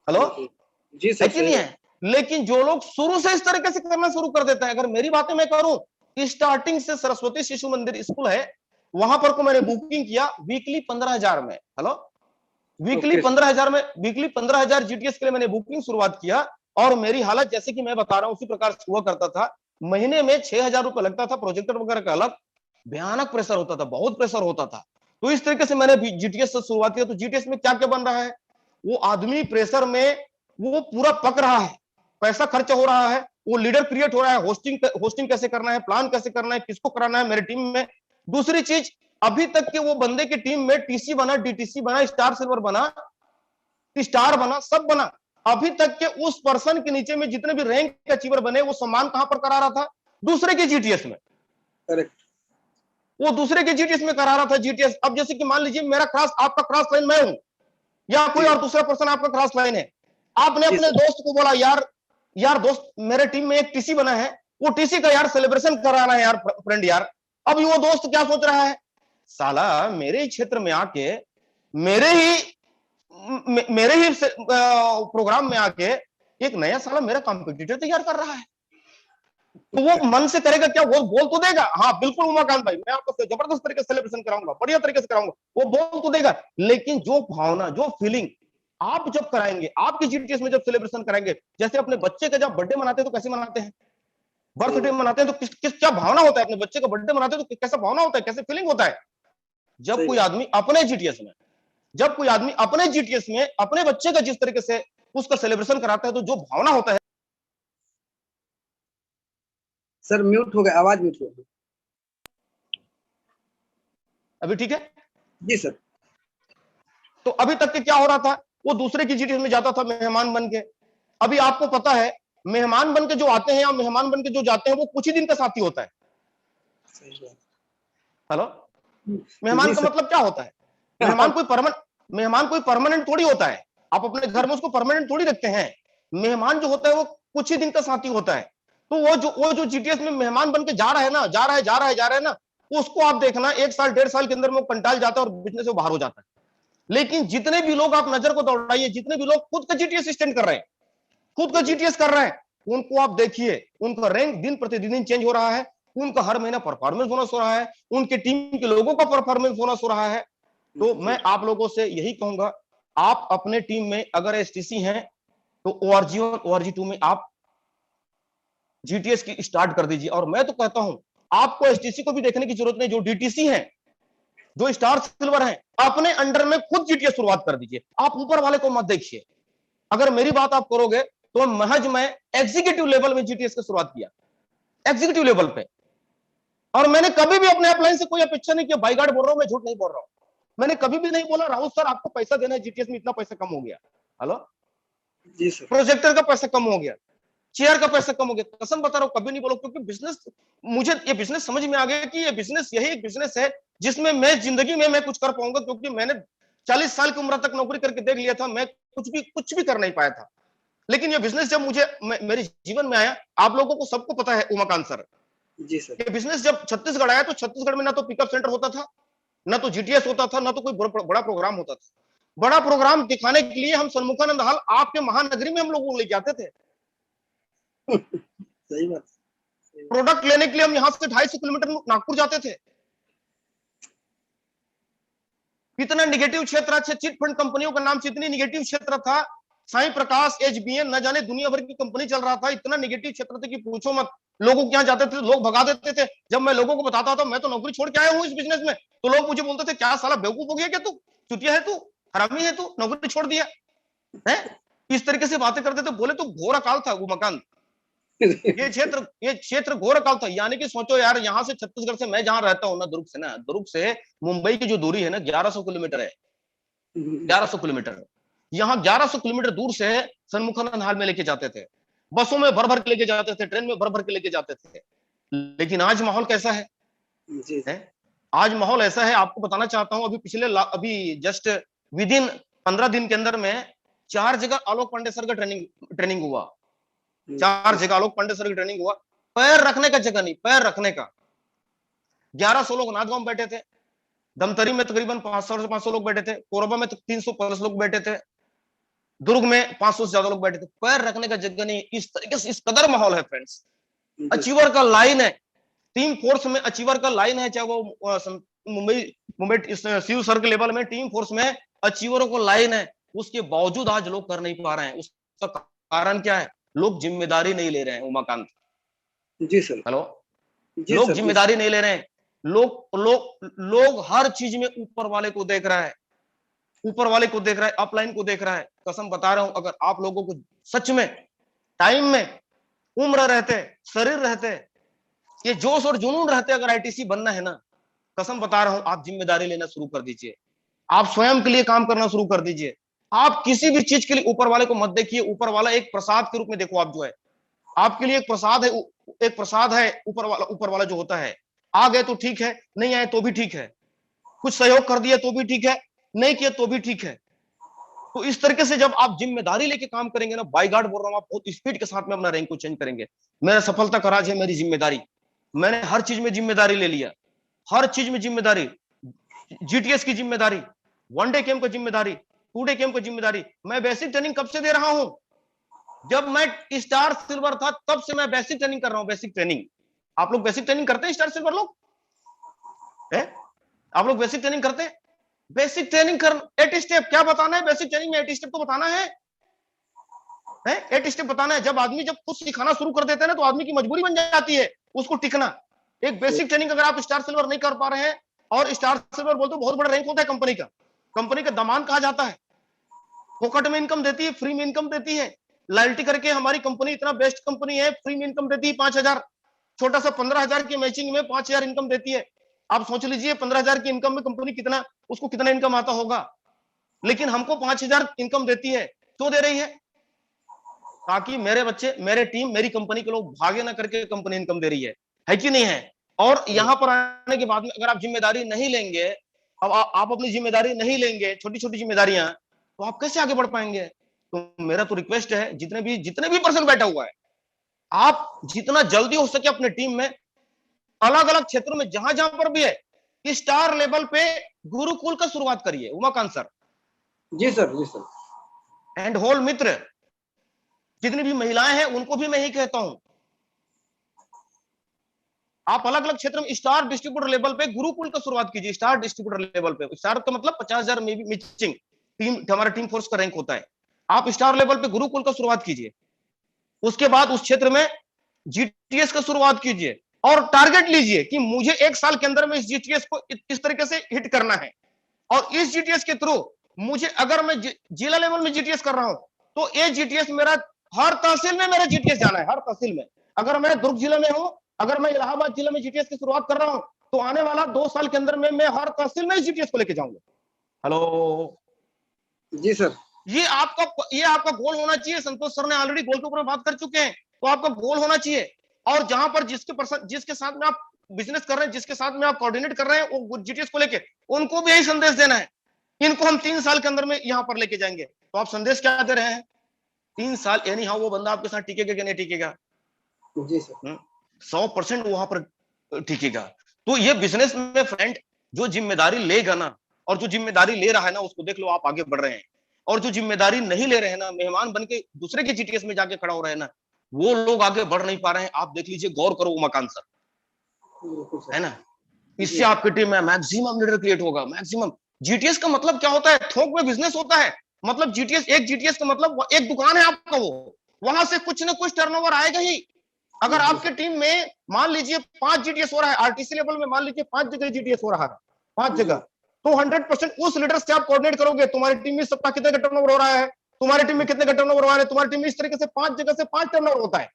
हेलो जी है सर, कि नहीं है? लेकिन जो लोग शुरू से इस तरीके से करना शुरू कर देते हैं, अगर मेरी बातें मैं करूं, स्टार्टिंग से सरस्वती शिशु मंदिर स्कूल है, वहां पर को मैंने बुकिंग किया वीकली 15,000 में। हेलो वीकली 15,000 में, वीकली 15,000 जीटीएस के लिए मैंने बुकिंग शुरुआत किया। और मेरी हालत जैसे कि मैं बता रहा हूं उसी प्रकार से हुआ करता था। महीने में 6,000 रुपए लगता था, प्रोजेक्टर वगैरह का अलग, भयानक प्रेशर होता था, बहुत प्रेशर होता था। तो इस तरीके से मैंने जीटीएस से शुरुआत किया। तो जीटीएस में क्या क्या बन रहा है, वो आदमी प्रेशर में वो पूरा पक रहा है, पैसा खर्च हो रहा है, वो लीडर क्रिएट हो रहा है, होस्टिंग कैसे करना है, प्लान कैसे करना है, किसको कराना है मेरी टीम में। दूसरी चीज, अभी तक के वो बंदे की टीम में टीसी बना, डीटीसी बना, स्टार सिल्वर बना, स्टार बना, सब बना। अभी तक के उस पर्सन के नीचे में जितने भी रैंक अचीवर बने, वो सम्मान कहां पर करा रहा था? दूसरे के जीटीएस में। करेक्ट। वो दूसरे के जीटीएस में करा रहा था जीटीएस। अब जैसे कि मान लीजिए मेरा क्रॉस, आपका क्रॉस लाइन मैं हूं, या कोई और दूसरा पर्सन आपका क्रॉस लाइन है। आपने अपने दोस्त को बोला यार दोस्त मेरे टीम में एक टीसी बना है, वो टीसी का यार सेलिब्रेशन कराना है यार फ्रेंड यार। अब वो दोस्त क्या सोच रहा है, साला मेरे ही क्षेत्र में आके, मेरे ही प्रोग्राम में आके एक नया साला मेरा कॉम्पिटिटर तैयार कर रहा है। तो वो मन से करेगा क्या? वो बोल तो देगा, हाँ बिल्कुल उमाकांत भाई मैं आपको जबरदस्त तरीके से सेलिब्रेशन कराऊंगा, बढ़िया तरीके से कराऊंगा, वो बोल तो देगा। लेकिन जो भावना, जो फीलिंग आप जब कराएंगे, आपकी जीटीएस में जब सेलिब्रेशन कराएंगे, जैसे अपने बच्चे का जब बर्थडे मनाते हैं तो कैसे मनाते हैं, बर्थडे मनाते हैं तो किस क्या भावना होता है, अपने बच्चे का बर्थडे मनाते हैं तो कैसा भावना होता है, कैसे फीलिंग होता है। जब कोई आदमी अपने जीटीएस में, जब कोई आदमी अपने जीटीएस में अपने बच्चे का जिस तरीके से उसका सेलिब्रेशन कराता है, तो जो भावना होता है। सर म्यूट हो गया, आवाज म्यूट हो गई। अभी ठीक है? जी सर। तो अभी तक के क्या हो रहा था, वो दूसरे की जीटीएस में जाता था मेहमान बन के। अभी आपको पता है मेहमान बन के जो आते हैं या मेहमान बन के जो जाते हैं, वो कुछ ही दिन का साथी होता है। हेलो, मेहमान का मतलब क्या होता है? मेहमान कोई परमानेंट थोड़ी होता है। आप अपने घर में उसको परमानेंट थोड़ी रखते हैं। मेहमान जो होता है वो कुछ ही दिन का साथी होता है। तो वो जो जीटीएस में मेहमान बन के जा रहा है ना, उसको आप देखना 1 साल 1.5 साल के अंदर में वो कंटाल जाता है और बिजनेस से बाहर हो जाता है। लेकिन जितने भी लोग आप नजर को दौड़ाइए, जितने भी लोग खुद का जीटीएस स्टैंड कर रहे हैं, खुद का जीटीएस कर रहे हैं, उनको आप देखिए, उनका रैंक दिन प्रतिदिन चेंज हो रहा है, उनका हर महीना परफॉर्मेंस बोनस हो रहा है, उनके टीम के लोगों का परफॉर्मेंस बोनस हो रहा है। तो मैं आप लोगों से यही कहूंगा, आप अपने टीम में अगर एसटीसी हैं तो ओआरजी और ओआरजी2 में आप जीटीएस की स्टार्ट कर दीजिए। और मैं तो कहता हूं आपको एसटीसी को भी देखने की जरूरत नहीं, जो डीटीसी हैं, जो स्टार सिल्वर हैं, अपने अंडर में खुद जीटीएस शुरुआत कर दीजिए। आप ऊपर वाले को मत देखिए। अगर मेरी बात आप करोगे तो महज मैं एग्जीक्यूटिव लेवल में जीटीएस की शुरुआत किया, एग्जीक्यूटिव लेवल पे। और मैंने कभी भी अपने अपलाइन से कोई अपेक्षा नहीं किया। बाईगार्ड बोल रहा हूं, मैं झूठ नहीं बोल रहा हूं। मैंने कभी भी नहीं बोला राहुल सर आपको पैसा देना है, जीटीएस में इतना पैसा कम हो गया। हेलो जी सर। प्रोजेक्टर का पैसा कम हो गया, चेयर का पैसा कम हो गया। कसम बता रहा हूं कभी नहीं बोलो, क्योंकि बिजनेस, मुझे ये बिजनेस समझ में आ गया कि ये बिजनेस यही एक बिजनेस है जिसमें मैं जिंदगी में मैं कुछ कर पाऊंगा। क्योंकि मैंने 40 साल की उम्र तक नौकरी करके देख लिया था, मैं कुछ भी कर नहीं पाया था। लेकिन ये बिजनेस जब मुझे मेरे जीवन में आया, आप लोगों को सबको पता है उमाकांत सर, जी सर, ये बिजनेस जब छत्तीसगढ़ आया तो छत्तीसगढ़ में ना तो पिकअप सेंटर होता था, ना तो जीटीएस होता था, ना तो कोई बड़ा प्रोग्राम होता था। बड़ा प्रोग्राम दिखाने के लिए हम सन्मुखानंद हॉल आपके महानगरी में हम लोगों को लेके आते थे। सही बात। प्रोडक्ट लेने के लिए हम यहां से 250 किलोमीटर नागपुर जाते थे। इतना निगेटिव क्षेत्र, अच्छे चिट फंड कंपनियों का नाम से इतनी निगेटिव क्षेत्र था। साईं प्रकाश, एचबीएन, न जाने दुनिया भर की कंपनी चल रहा था। इतना निगेटिव क्षेत्र था कि पूछो मत। लोगों क्या जाते थे, लोग भगा देते थे। जब मैं लोगों को बताता था मैं तो नौकरी छोड़ के आया हूं इस बिजनेस में, तो लोग मुझे बोलते थे क्या साला बेवकूफ हो गया क्या तू, चुतिया है तू, हरामी है तू, नौकरी छोड़ दिया है। इस तरीके से बातें करते थे। बोले तो घोर अकाल था उमाकांत, ये क्षेत्र घोर अकाल था। यानी कि सोचो यार, यहाँ से छत्तीसगढ़ से मैं जहां रहता हूँ ना, दुर्ग से मुंबई की जो दूरी है ना 1100 किलोमीटर है, 1100 किलोमीटर। यहाँ 1100 किलोमीटर दूर से सन्मुखानंद हॉल में लेके जाते थे, बसों में भर भर के लेके जाते थे, ट्रेन में भर भर के लेके जाते थे। लेकिन आज माहौल कैसा है? आज माहौल ऐसा है, आपको बताना चाहता हूं। अभी जस्ट विदिन 15 दिन के अंदर में 4 जगह आलोक पांडे सर का ट्रेनिंग हुआ। 4 जगह लोग पंडित सर की ट्रेनिंग हुआ, पैर रखने का जगह नहीं, पैर रखने का। 1100 लोग नाथगांव बैठे थे, धमतरी में तकरीबन 500 से 500 लोग बैठे थे, कोरबा में 300+ लोग बैठे थे, दुर्ग में 500 से ज्यादा लोग बैठे थे। पैर रखने का जगह नहीं। इस तरीके से इस कदर माहौल है फ्रेंड्स। अचीवर का लाइन है, टीम फोर्स में अचीवर का लाइन है, चाहे वो मुंबई सीयू सर के लेवल में टीम फोर्स में अचीवरों को लाइन है, उसके बावजूद आज लोग कर नहीं पा रहे हैं। उसका कारण क्या है? लोग जिम्मेदारी नहीं ले रहे हैं। उमाकांत जी सर। हेलो, जी लोग सर, जिम्मेदारी नहीं ले रहे हैं। लोग हर चीज में ऊपर वाले को देख रहा है, ऊपर वाले को देख रहा है, अपलाइन को देख रहा है। कसम बता रहा हूं, अगर आप लोगों को सच में टाइम में उम्र रहते, शरीर रहते, ये जोश और जुनून रहते, अगर आईटीसी बनना है ना, कसम बता रहा हूं, आप जिम्मेदारी लेना शुरू कर दीजिए। आप स्वयं के लिए काम करना शुरू कर दीजिए। आप किसी भी चीज के लिए ऊपर वाले को मत देखिए। ऊपर वाला एक प्रसाद के रूप में देखो। आप जो है, आपके लिए एक प्रसाद है, एक प्रसाद है ऊपर वाला जो होता है। आ गए तो ठीक है, नहीं आए तो भी ठीक है, कुछ सहयोग कर दिया तो भी ठीक है, नहीं किया तो भी ठीक है। तो इस तरीके से जब आप जिम्मेदारी लेके काम करेंगे ना, बाई गॉड बोल रहा हूं, आप बहुत स्पीड के साथ में अपना रैंक को चेंज करेंगे। मेरा सफलता का राज है मेरी जिम्मेदारी। मैंने हर चीज में जिम्मेदारी ले लिया, हर चीज में जिम्मेदारी। जीटीएस की जिम्मेदारी, वनडे कैंप की जिम्मेदारी, 2 डे कैंप की जिम्मेदारी। मैं बेसिक ट्रेनिंग कब से दे रहा हूं? जब मैं स्टार सिल्वर था तब से मैं बेसिक ट्रेनिंग कर रहा हूं। बेसिक ट्रेनिंग, आप लोग बेसिक ट्रेनिंग करते हैं? स्टार सिल्वर लोग है? आप लोग बेसिक ट्रेनिंग करते हैं? बेसिक ट्रेनिंग कर 8 स्टेप क्या बताना है? बेसिक ट्रेनिंग में 8 स्टेप तो बताना है 8 स्टेप बताना है। जब आदमी जब कुछ सिखाना शुरू कर देते हैं ना, तो आदमी की मजबूरी बन जाती है उसको टिकना। एक बेसिक ट्रेनिंग अगर आप स्टार सिल्वर नहीं कर पा रहे हैं, और स्टार सिल्वर बोलते बहुत बड़ा रैंक होता है कंपनी का, कंपनी का दामान कहा जाता है। फोकट में इनकम देती है, फ्री में इनकम देती है। लॉयल्टी करके हमारी कंपनी इतना बेस्ट कंपनी है, फ्री में इनकम देती है 5,000, छोटा सा 15,000 की मैचिंग में 5,000 इनकम देती है। आप सोच लीजिए 15,000 की इनकम में कंपनी कितना, उसको कितना इनकम आता होगा। लेकिन हमको 5,000 इनकम देती है। क्यों दे रही है? ताकि मेरे बच्चे, मेरे टीम, मेरी कंपनी के लोग भागे ना करके कंपनी इनकम दे रही है कि नहीं है? और यहां पर आने के बाद में अगर आप जिम्मेदारी नहीं लेंगे, अब आप अपनी जिम्मेदारी नहीं लेंगे, छोटी छोटी जिम्मेदारियां, तो आप कैसे आगे बढ़ पाएंगे? तो मेरा तो रिक्वेस्ट है, जितने भी पर्सन बैठा हुआ है, आप जितना जल्दी हो सके अपने टीम में, अलग अलग क्षेत्रों में जहां जहां पर भी है, स्टार लेवल पे गुरुकुल का शुरुआत करिए। उमाकांत सर। जी सर। जी सर। एंड होल मित्र, जितनी भी महिलाएं हैं उनको भी मैं यही कहता हूं, आप अलग अलग क्षेत्र में स्टार डिस्ट्रीब्यूटर लेवल पे गुरुकुल का शुरुआत कीजिए। स्टार डिस्ट्रीब्यूटर लेवल पे, स्टार का मतलब 50,000 में भी मैचिंग टीम, हमारा टीम फोर्स का रैंक होता है। आप स्टार लेवल पे गुरुकुल का शुरुआत कीजिए। उसके बाद उस क्षेत्र में जीटीएस का शुरुआत कीजिए, और टारगेट लीजिए कि मुझे 1 साल के अंदर में इस जीटीएस को इस तरीके से हिट करना है। और इस जीटीएस के थ्रू मुझे, अगर मैं जिला लेवल में जीटीएस कर रहा हूं, तो ये जीटीएस मेरा हर तहसील में मेरा जीटीएस जाना है, हर तहसील में। अगर मैं दुर्ग जिला में हूं, अगर मैं इलाहाबाद जिले में जीटीएस की शुरुआत कर रहा हूं, तो आने वाला 2 साल के अंदर में मैं हर तहसील में जीटीएस को लेके जाऊंगा। हेलो जी सर। ये आपका गोल होना चाहिए। संतोष सर ने ऑलरेडी गोल के ऊपर बात कर चुके हैं, तो आपका गोल होना चाहिए। और जहां पर जिसके साथ में आप बिजनेस कर रहे हैं, जिसके साथ में आप कोऑर्डिनेट कर रहे हैं, वो जीटीएस को लेके उनको भी यही संदेश देना है। इनको हम 3 साल के अंदर में यहां पर लेके जाएंगे। तो आप संदेश क्या दे रहे हैं? 3 साल, यानी हाँ, वो बंदा आपके साथ टिकेगा कि नहीं टिकेगा? जी सर। 100% वहां पर टिकेगा। तो ये बिजनेस में फ्रेंड, जो जिम्मेदारी लेगा ना, और जो जिम्मेदारी ले रहा है ना, उसको देख लो आप आगे बढ़ रहे हैं। और जो जिम्मेदारी नहीं ले रहे हैं ना, मेहमान बन के दूसरे के जीटीएस में जाके खड़ा हो रहे हैं ना, वो लोग आगे बढ़ नहीं पा रहे हैं। आप देख लीजिए, गौर करो उमाकांत सर, है ना? इससे आपकी टीम में मैक्सिमम लीडर क्रिएट होगा, मैक्सिमम। जीटीएस का मतलब क्या होता है? थोक में बिजनेस होता है। मतलब एक जीटीएस का मतलब एक दुकान है आपका, वो वहां से कुछ ना कुछ टर्नओवर आएगा ही। अगर आपकी टीम में मान लीजिए 5 जीटीएस हो रहा है, आरटीसी लेवल में मान लीजिए 5 जगह जीटीएस हो रहा है, 5 जगह, तो 100% उस लीडर से आप कोऑर्डिनेट करोगे। तुम्हारी टीम में सबका कितने का टर्नओवर हो रहा है, तुम्हारी टीम में कितने का टर्नओवर हो रहा है, तुम्हारी टीम में इस तरीके से 5 जगह से 5 टर्नओवर होता है।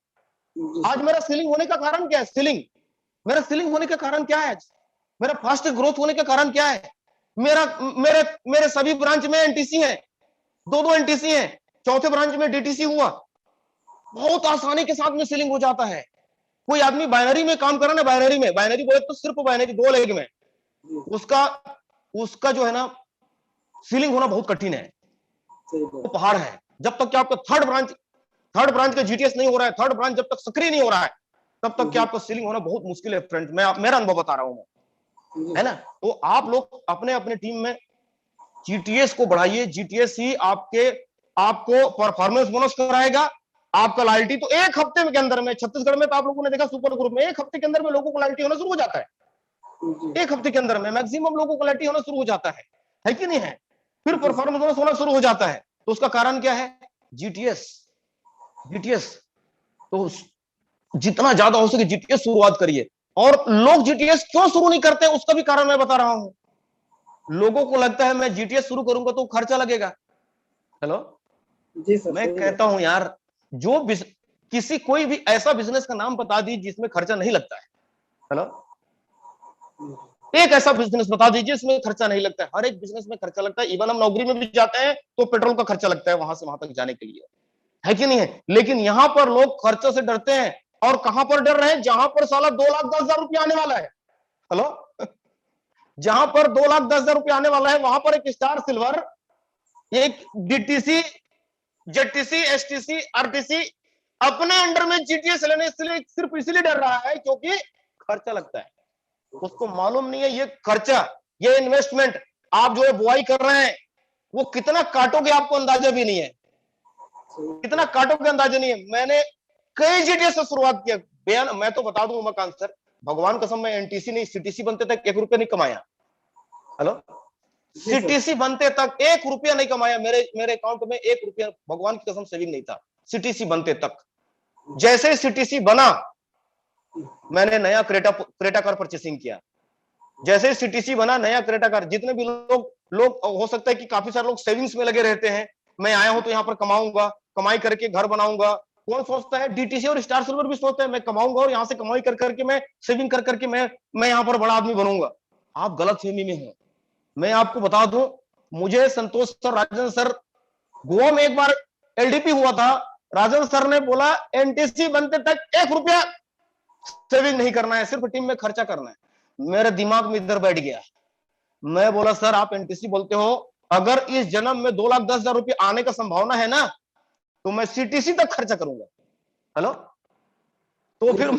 आज मेरा सीलिंग होने का कारण क्या है? मेरा सीलिंग होने का कारण क्या है? मेरा फास्ट ग्रोथ होने का कारण क्या है? मेरे सभी ब्रांच में एनटीसी है, 2 एनटीसी है, चौथे ब्रांच में डीटीसी हुआ। बहुत आसानी के साथ में सीलिंग हो जाता है। कोई आदमी बाइनरी में काम कर रहा है ना, बाइनरी बोले तो सिर्फ बाइनरी 2 लेग में, उसका जो है ना सीलिंग होना बहुत कठिन है, वो पहाड़ है। जब तक कि आपका थर्ड ब्रांच का जीटीएस नहीं हो रहा है, थर्ड ब्रांच जब तक सक्रिय नहीं हो रहा है तब तक कि आपका सीलिंग होना बहुत मुश्किल है फ्रेंड्स। मैं मेरा अनुभव बता रहा हूं, है ना। तो आप लोग अपने अपने टीम में जीटीएस को बढ़ाइए। जीटीएस ही आपको परफॉर्मेंस बोनस कराएगा, आपका लॉयल्टी। तो एक हफ्ते के अंदर में, छत्तीसगढ़ में तो आप लोगों ने देखा सुपर ग्रुप में, एक हफ्ते के अंदर में लोगों को लॉयल्टी होना शुरू हो जाता है। एक हफ्ते के अंदर में मैक्सिमम लोगों को लॉयल्टी होना शुरू हो जाता है कि नहीं है। फिर परफॉर्मेंस बोनस होना शुरू हो जाता है। तो उसका कारण क्या है? जीटीएस। तो जितना ज्यादा हो सके जीटीएस शुरुआत करिए। और लोग जीटीएस क्यों शुरू नहीं करते उसका भी कारण मैं बता रहा हूं। लोगों को लगता है मैं जीटीएस शुरू करूंगा तो खर्चा लगेगा। हेलो जी सर, मैं कहता हूं यार, जो कोई भी ऐसा बिजनेस का नाम बता दी जिसमें खर्चा नहीं लगता है। हेलो एक ऐसा बिजनेस बता दीजिए इसमें खर्चा नहीं लगता है। हर एक बिजनेस में खर्चा लगता है। इवन हम नौकरी में भी जाते हैं तो पेट्रोल का खर्चा लगता है वहां से वहां तक जाने के लिए, है कि नहीं है। लेकिन यहां पर लोग खर्चे से डरते हैं। और कहां पर डर रहे हैं? जहां पर साला 2,10,000 रुपया आने वाला है। हेलो जहां पर 2,10,000 रुपया आने वाला है वहां पर एक स्टार सिल्वर, एक डीटीसी, जेटीसी, एसटीसी, आरटीसी अपने अंडर में जीटीएस लेने सिर्फ इसलिए डर रहा है क्योंकि खर्चा लगता है। उसको मालूम नहीं है ये खर्चा, ये इन्वेस्टमेंट आप जो है बुआई कर रहे हैं वो कितना काटोगे आपको अंदाजा भी नहीं है। कितना काटोगे अंदाजा नहीं है। मैंने कई जीटीएस से शुरुआत किया। बयान मैं तो बता दूं उमाकांत सर, भगवान कसम मैं एनटीसी नहीं सीटीसी बनते तक 1 रुपया नहीं कमाया। हेलो सीटीसी बनते तक 1 रुपया नहीं कमाया। मेरे अकाउंट में 1 रुपया भगवान की कसम सेविंग नहीं था सीटीसी बनते तक। जैसे ही सीटीसी बना मैंने नया क्रेटा कार परचेसिंग किया। जैसे ही सीटीसी बना नया क्रेटा कार। जितने भी लोग हो सकता है कि काफी सारे लोग सेविंग्स में लगे रहते हैं। मैं आया हूं तो यहाँ पर कमाऊंगा, कमाई करके घर बनाऊंगा। कौन सोचता है? डीटीसी और स्टार सिल्वर भी सोचता है मैं कमाऊंगा और यहां से कमाई कर करके मैं सेविंग कर करके मैं यहां पर बड़ा आदमी बनूंगा। आप गलत फहमी में हो। मैं आपको बता दूं, मुझे संतोष सर, राजन सर, गोवा में एक बार एलडीपी हुआ था। राजन सर ने बोला एनटीसी बनते तक 1 रुपया सेविंग नहीं करना है, सिर्फ टीम में खर्चा करना है। मेरे दिमाग में इधर बैठ गया। मैं बोला सर आप एनटीसी बोलते हो, अगर इस जन्म में 2,10,000 रुपये आने का संभावना है ना तो मैं सीटीसी तक खर्चा करूंगा। हेलो तो फिर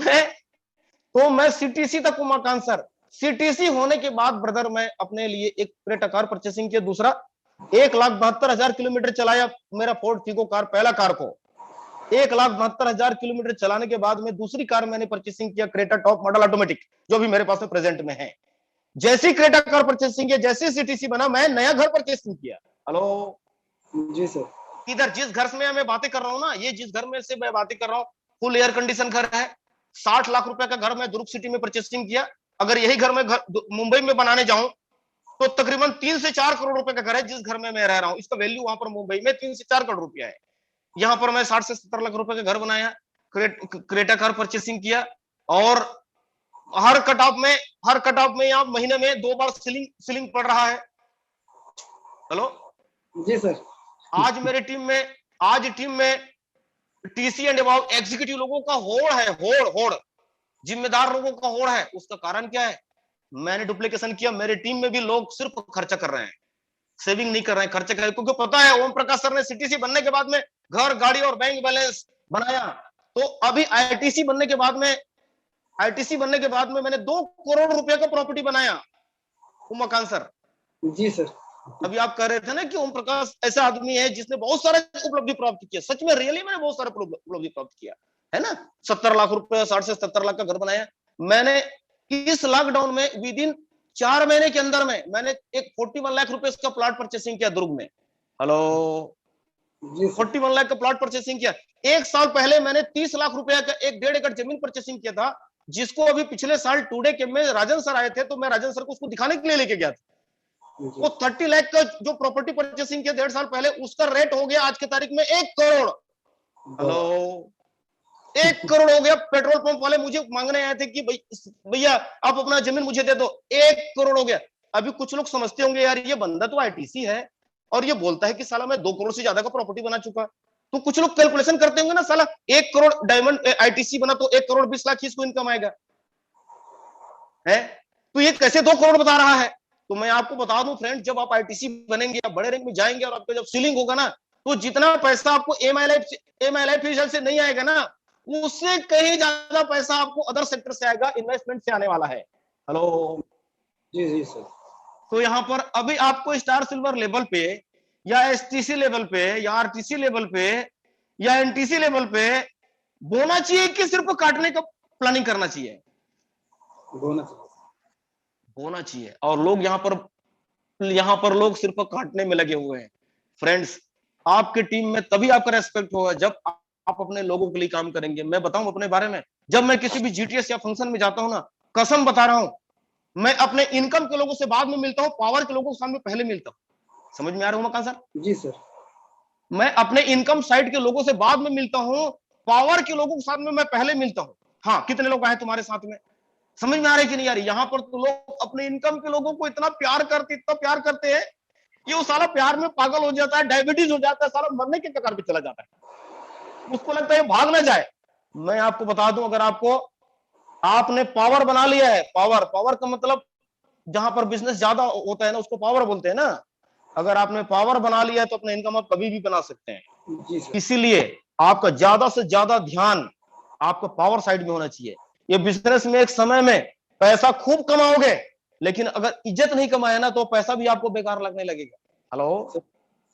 मैं सीटीसी तक उमाकांत सर। सीटीसी होने के बाद ब्रदर मैं अपने लिए एक क्रेटा कार परचेसिंग किया। दूसरा 1,72,000 किलोमीटर चलाया मेरा फोर्ड फिगो कार, पहला कार को 1,72,000 किलोमीटर चलाने के बाद में दूसरी कार मैंने परचेसिंग किया क्रेटा टॉप मॉडल ऑटोमेटिक, जो भी मेरे पास में प्रेजेंट में है। जैसी क्रेटा कार परचेसिंग किया, जैसे सीटीसी बना, मैं नया घर परचेसिंग किया। हेलो जी सर। इधर जिस घर से मैं बातें कर रहा हूं ना, ये जिस घर में से मैं बातें कर रहा हूं फुल एयर कंडीशन घर है। 60 लाख रुपए का घर मैं दुर्ग सिटी में परचेसिंग किया। अगर यही घर मैं मुंबई में बनाने जाऊं तो तकरीबन 3 से 4 करोड़ रुपए का घर है जिस घर में मैं रह रहा हूं। इसका वैल्यू वहां पर मुंबई में 3 से 4 करोड़ रुपया है। यहाँ पर मैं 60 से 70 लाख रुपए का घर बनाया, क्रेटा कार परचेसिंग किया। और हर कट ऑफ में यहाँ महीने में 2 बार सीलिंग पड़ रहा है। हेलो जी सर। आज मेरी टीम में टीसी एंड अबाउट एग्जीक्यूटिव लोगों का होड़ है, होड़ जिम्मेदार लोगों का होड़ है। उसका कारण क्या है? मैंने डुप्लीकेशन किया। मेरी टीम में भी लोग सिर्फ खर्चा कर रहे हैं, सेविंग नहीं कर रहे हैं, खर्चा कर रहे हैं। क्योंकि पता है ओम प्रकाश सर ने सीटीसी बनने के बाद में घर, गाड़ी और बैंक बैलेंस बनाया। तो अभी आईटीसी बनने के बाद में मैंने 2 करोड़ रुपए का प्रॉपर्टी बनाया उमाकांत सर। जी सर। अभी आप कह रहे थे ना कि ओम प्रकाश ऐसा आदमी है जिसने बहुत सारे उपलब्धि प्राप्त किया। सच में रियली मैंने बहुत सारे उपलब्धि प्राप्त किया है ना। 70 लाख रुपए, 60 से 70 लाख का घर बनाया मैंने। इस लॉकडाउन में विद इन 4 महीने के अंदर में मैंने एक 41 लाख रुपए का प्लॉट परचेसिंग किया दुर्ग में। हेलो 41 लाख का प्लॉट परचेसिंग किया। 1 साल पहले मैंने 30 लाख रुपए का 1.5 एकड़ जमीन परचेसिंग किया था, जिसको अभी पिछले साल टुडे के में राजन सर आए थे तो मैं राजन सर को उसको दिखाने के लिए लेके गया था। वो 30 लाख का जो प्रॉपर्टी परचेसिंग किया 1.5 साल पहले, उसका रेट हो गया आज की तारीख में 1 करोड़। हेलो 1 करोड़ हो गया। पेट्रोल पंप वाले मुझे मांगने आए थे कि भैया आप अपना जमीन मुझे दे दो। 1 करोड़ हो गया। अभी कुछ लोग समझते होंगे यार ये बंदा तो आईटीसी है और ये बोलता है कि साला मैं 2 करोड़ से ज्यादा का प्रॉपर्टी बना चुका। तो कुछ लोग कैलकुलेशन करते होंगे ना, साला 1 करोड़ डायमंड आईटीसी बना तो 1 करोड़ 20 लाख इसको इनकम आएगा है। तो ये कैसे 2 करोड़ बता रहा है? तो मैं आपको बता दूं फ्रेंड, जब आप आईटीसी बनेंगे या बड़े रैंक में जाएंगे और आपका जब सीलिंग होगा ना तो जितना पैसा आपको एमआईएल से नहीं आएगा ना, उससे कहीं ज्यादा पैसा आपको अदर सेक्टर से आएगा, इन्वेस्टमेंट से आने वाला है। हेलो जी जी सर। तो यहाँ पर अभी आपको स्टार सिल्वर लेवल पे या एसटीसी लेवल पे या आरटीसी लेवल पे या एनटीसी लेवल पे बोना चाहिए कि सिर्फ काटने का प्लानिंग करना चाहिए? बोना चाहिए। और लोग यहाँ पर लोग सिर्फ काटने में लगे हुए हैं। फ्रेंड्स, आपकी टीम में तभी आपका रेस्पेक्ट होगा जब आप अपने लोगों के लिए काम करेंगे। मैं बताऊं अपने बारे में, जब मैं किसी भी जीटीएस या फंक्शन में जाता हूं ना, कसम बता रहा हूं, मैं अपने इनकम के लोगों से बाद में मिलता हूं, पावर के लोगों के सामने पहले मिलता हूं। समझ में आ रहा हूं सर? जी सर। मैं अपने इनकम साइड के लोगों से बाद में मिलता हूं, पावर के लोगों के साथ में मैं पहले मिलता हूं। हाँ, कितने लोग आए तुम्हारे साथ में? समझ में आ रहा है कि नहीं आ रही? यहाँ पर तो लोग अपने इनकम के लोगों को इतना प्यार करते हैं कि वो साला प्यार में पागल हो जाता है, डायबिटीज हो जाता है, साला मरने के कगार पे चला जाता है। उसको लगता है भाग ना जाए। मैं आपको बता दूं, अगर आपने पावर बना लिया है, पावर का मतलब जहां पर बिजनेस ज्यादा होता है ना, उसको पावर बोलते हैं ना। अगर आपने पावर बना लिया है तो अपना इनकम आप कभी भी बना सकते हैं। इसीलिए आपका ज्यादा से ज्यादा ध्यान आपका पावर साइड में होना चाहिए। ये बिजनेस में एक समय में पैसा खूब कमाओगे, लेकिन अगर इज्जत नहीं कमाया ना तो पैसा भी आपको बेकार लगने लगेगा। हेलो,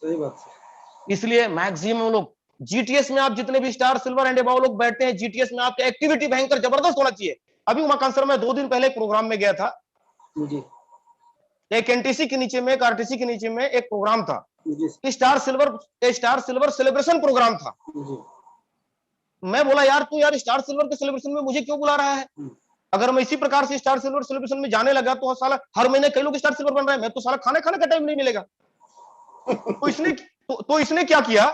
सही बात सर। इसलिए मैक्सिमम लोग जीटीएस में, आप जितने भी स्टार सिल्वर एंड अबव लोग बैठते हैं जीटीएस में, आपकी एक्टिविटी भयंकर जबरदस्त होना चाहिए। अभी उमाकांत सर, मैं 2 दिन पहले प्रोग्राम में गया था। जी। एक एनटीसी के नीचे में, एक आरटीसी के नीचे में एक प्रोग्राम था, स्टार सिल्वर सेलिब्रेशन प्रोग्राम था। मैं बोला यार तू यार स्टार सिल्वर के सेलिब्रेशन में मुझे क्यों बुला रहा है? अगर मैं इसी प्रकार से स्टार सिल्वर सेलिब्रेशन में जाने लगा तो साला हर महीने कई लोग स्टार सिल्वर बन रहे हैं, मैं तो साला खाने का टाइम नहीं मिलेगा। तो इसने क्या किया,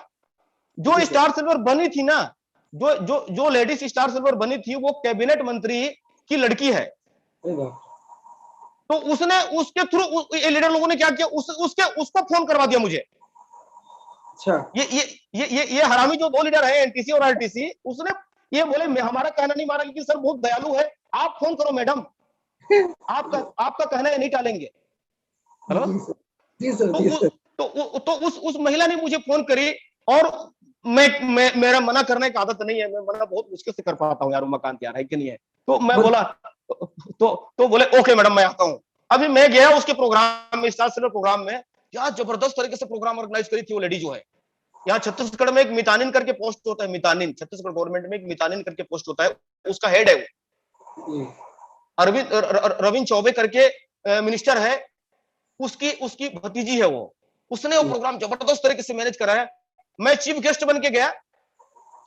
जो स्टार सिल्वर बनी थी ना, जो लेडीज स्टार सिल्वर बनी थी, वो कैबिनेट मंत्री की लड़की है। तो उसने उसके थ्रू लीडर लोगों ने क्या किया, उसको फोन करवा दिया मुझे। अच्छा। ये हरामी जो 2 लीडर है एनटीसी और आरटीसी, उसने ये बोले हमारा कहना नहीं माना, लेकिन सर बहुत दयालु है, आप फोन करो मैडम, आपका कहना है नहीं टालेंगे। हेलो जी सर। तो उस महिला ने मुझे फोन करी, और मेरा मना करने की आदत नहीं है, मैं मना बहुत मुश्किल से कर पाता हूँ यार, उमाकांत यार, है कि नहीं है? तो मैं बोला, तो बोले ओके मैडम मैं आता हूँ। अभी मैं गया उसके प्रोग्राम में, स्टार सिल्वर प्रोग्राम में, क्या जबरदस्त तरीके से प्रोग्राम ऑर्गेनाइज करी थी वो लेडी जो है। यहाँ छत्तीसगढ़ में एक मितानिन करके पोस्ट होता है, मितानिन, छत्तीसगढ़ गवर्नमेंट में एक मितानिन करके पोस्ट होता है, उसका हेड है वो रविंद्र चौबे करके मिनिस्टर है, उसकी भतीजी है वो। उसने वो प्रोग्राम जबरदस्त तरीके से मैनेज करा है। मैं चीफ गेस्ट बन के गया।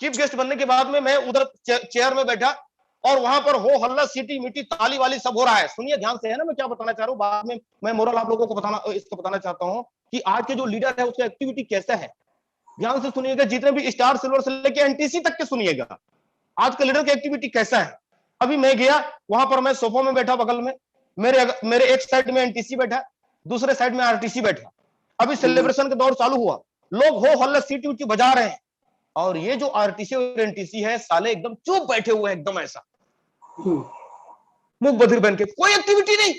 चीफ गेस्ट बनने के बाद में मैं उधर चेयर में बैठा, और वहां पर हो हल्ला, सीटी मीटी, ताली वाली सब हो रहा है। सुनिए ध्यान से, है ना, मैं क्या बताना चाह रहा हूँ, बाद में मैं मोरल आप लोगों को बताना चाहता हूँ कि आज के जो लीडर है उसका एक्टिविटी कैसा है। ध्यान से सुनिएगा, जितने भी स्टार सिल्वर से लेके एनटीसी तक के सुनिएगा, आज का लीडर का एक्टिविटी कैसा है। अभी मैं गया वहां पर, मैं सोफा में बैठा, बगल में मेरे एक साइड में एनटीसी बैठा, दूसरे साइड में आरटीसी बैठा। अभी सेलिब्रेशन का दौर चालू हुआ, लोग हो हल्ला, सीटी उटी बजा रहे हैं, और ये जो आरटीसी और एनटीसी है साले एकदम चुप बैठे हुए हैं, एकदम ऐसा मुख बधिर बन के, कोई एक्टिविटी नहीं।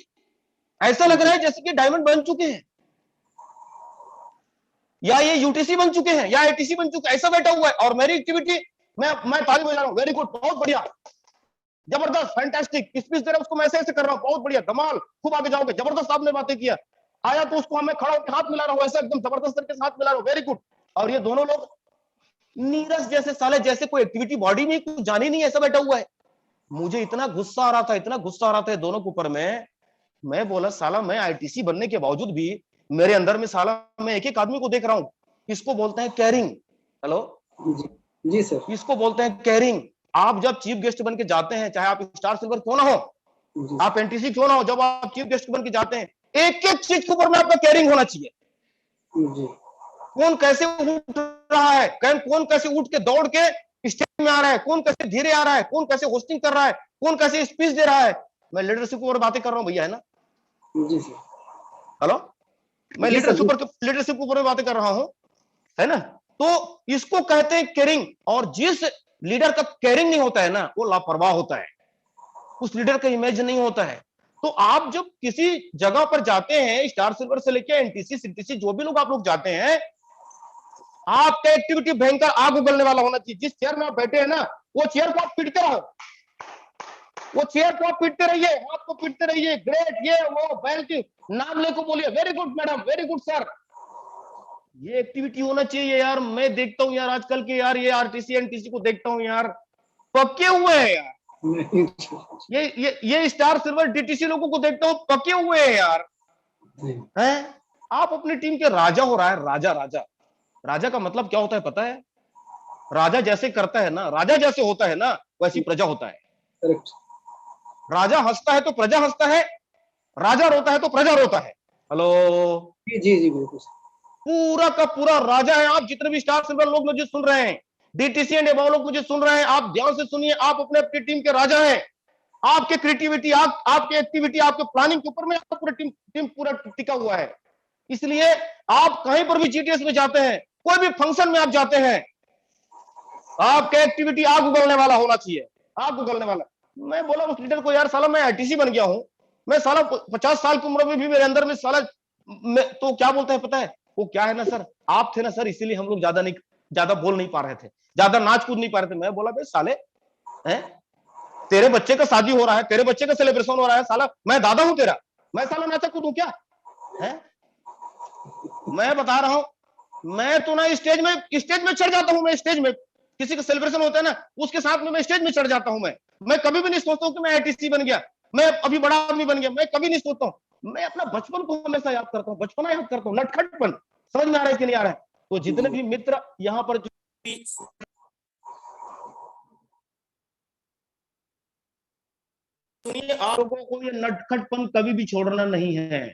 ऐसा लग रहा है जैसे कि डायमंड बन चुके हैं, या ये यूटीसी बन चुके हैं, या एटीसी बन चुके हैं, ऐसा बैठा हुआ है। और मेरी एक्टिविटी, मैं ताली बजा रहा हूँ, वेरी गुड, बहुत बढ़िया, जबरदस्त, फैंटास्टिक, स्पीच दे रहा हूं, उसको मैं ऐसे कर रहा हूँ, बहुत बढ़िया, कमाल, खूब आगे जाओगे, जबरदस्त आपने बातें किया। आया तो उसको हमें खड़ा होकर हाथ मिला रहा हूँ, ऐसा एकदम जबरदस्त तरीके से हाथ मिला रहा हूँ, वेरी गुड। और ये दोनों लोग नीरस जैसे साले, जैसे कोई एक्टिविटी बॉडी में कुछ जानी नहीं, ऐसा बैठा हुआ है। मुझे इतना गुस्सा आ रहा था, इतना गुस्सा आ रहा था दोनों के ऊपर में। मैं बोला साला, मैं आईटीसी बनने के बावजूद भी मेरे अंदर में साला, मैं एक एक आदमी को देख रहा हूँ, इसको बोलते हैं केयरिंग। हेलो जी सर। इसको बोलते हैं केयरिंग। आप जब चीफ गेस्ट बन के जाते हैं, चाहे आप स्टार सिल्वर क्यों ना हो, आप एनटीसी क्यों ना हो, जब आप चीफ गेस्ट बन के जाते हैं, एक एक चीज के ऊपर में आपका केयरिंग होना चाहिए। कौन कैसे उठ रहा है, कौन कैसे उठ के दौड़ के स्टेज में आ रहा है, कौन कैसे धीरे आ रहा है, कौन कैसे होस्टिंग कर रहा है, कौन कैसे स्पीच दे रहा है। मैं लीडरशिप के ऊपर बातें कर रहा हूँ भैया, है ना? जी सर। हेलो, मैं लीडरशिप के ऊपर बातें कर रहा हूँ, है ना? तो इसको कहते हैं केयरिंग। और जिस लीडर का केयरिंग नहीं होता है ना, वो लापरवाह होता है, उस लीडर का इमेज नहीं होता है। तो आप जब किसी जगह पर जाते हैं, स्टार सिल्वर से लेके एनटीसी, सीटीसी, जो भी लोग आप लोग जाते हैं, आपका एक्टिविटी भयंकर आग उगलने वाला होना चाहिए। जिस चेयर में आप बैठे हैं ना, वो चेयर को आप पीटते रहो, वो चेयर को आप पीटते रहिए, हाथ को पीटते रहिए, ग्रेट, ये वो बेल्ट, नाम लेको बोलिए, very good madam, very good sir. ये एक्टिविटी होना चाहिए यार। मैं देखता हूँ यार आजकल के यार, ये आरटीसी एनटीसी को देखता हूँ यार, पक्के हुए हैं यार। ये स्टार सिल्वर डीटीसी लोगों को देखता हूँ, पक्के हुए हैं यार। हैं? आप अपनी टीम के राजा हो रहा है, राजा। राजा राजा का मतलब क्या होता है पता है? राजा जैसे करता है ना, राजा जैसे होता है ना, वैसी प्रजा होता है। राजा हंसता है तो प्रजा हंसता है, राजा रोता है तो प्रजा रोता है। हेलो, जी जी जी बिल्कुल। पूरा का पूरा राजा है। आप जितने भी स्टार सिल्वर लोग मुझे सुन रहे हैं, डीटीसी एंड एबव लोग मुझे सुन रहे हैं, आप ध्यान से सुनिए। आप अपने अपनी टीम के राजा हैं। आपके क्रिएटिविटी, आपके एक्टिविटी, आपके प्लानिंग के ऊपर में आपका पूरा टीम पूरा टिका हुआ है। इसलिए आप कहीं पर भी जीटीएस में जाते हैं, कोई भी फंक्शन में आप जाते हैं, आपका एक्टिविटी आग उगलने वाला होना चाहिए, आग उगलने वाला। मैं बोला उस लीडर को, यार साला मैं आईटीसी बन गया हूं, मैं साला 50 साल की उम्र में भी मेरे अंदर में साला तो क्या बोलता है पता है? वो क्या है ना सर, आप थे ना सर, इसीलिए हम लोग ज्यादा बोल नहीं पा रहे थे, ज्यादा नाच कूद नहीं पा रहे थे। मैं बोला भाई साले, हैं, तेरे बच्चे का शादी हो रहा है, तेरे बच्चे का सेलिब्रेशन हो रहा है, साला मैं दादा हूं तेरा, मैं साला नाचा कूदूं क्या है? मैं बता रहा हूं, मैं तो ना स्टेज में चढ़ जाता हूं। मैं स्टेज में किसी का सेलिब्रेशन होता है ना, उसके साथ में मैं स्टेज में चढ़ जाता हूं। मैं कभी भी नहीं सोचता हूं कि मैं आईटीसी बन गया, मैं अभी बड़ा आदमी बन गया, मैं कभी नहीं सोचता हूं। मैं अपना बचपन को हमेशा याद करता हूं, बचपना याद करता हूं, नटखटपन। समझ में आ रहा है कि नहीं आ रहा है? तो जितने भी मित्र यहाँ पर सुनिए, आप लोगों को ये नटखटपन कभी भी छोड़ना नहीं है,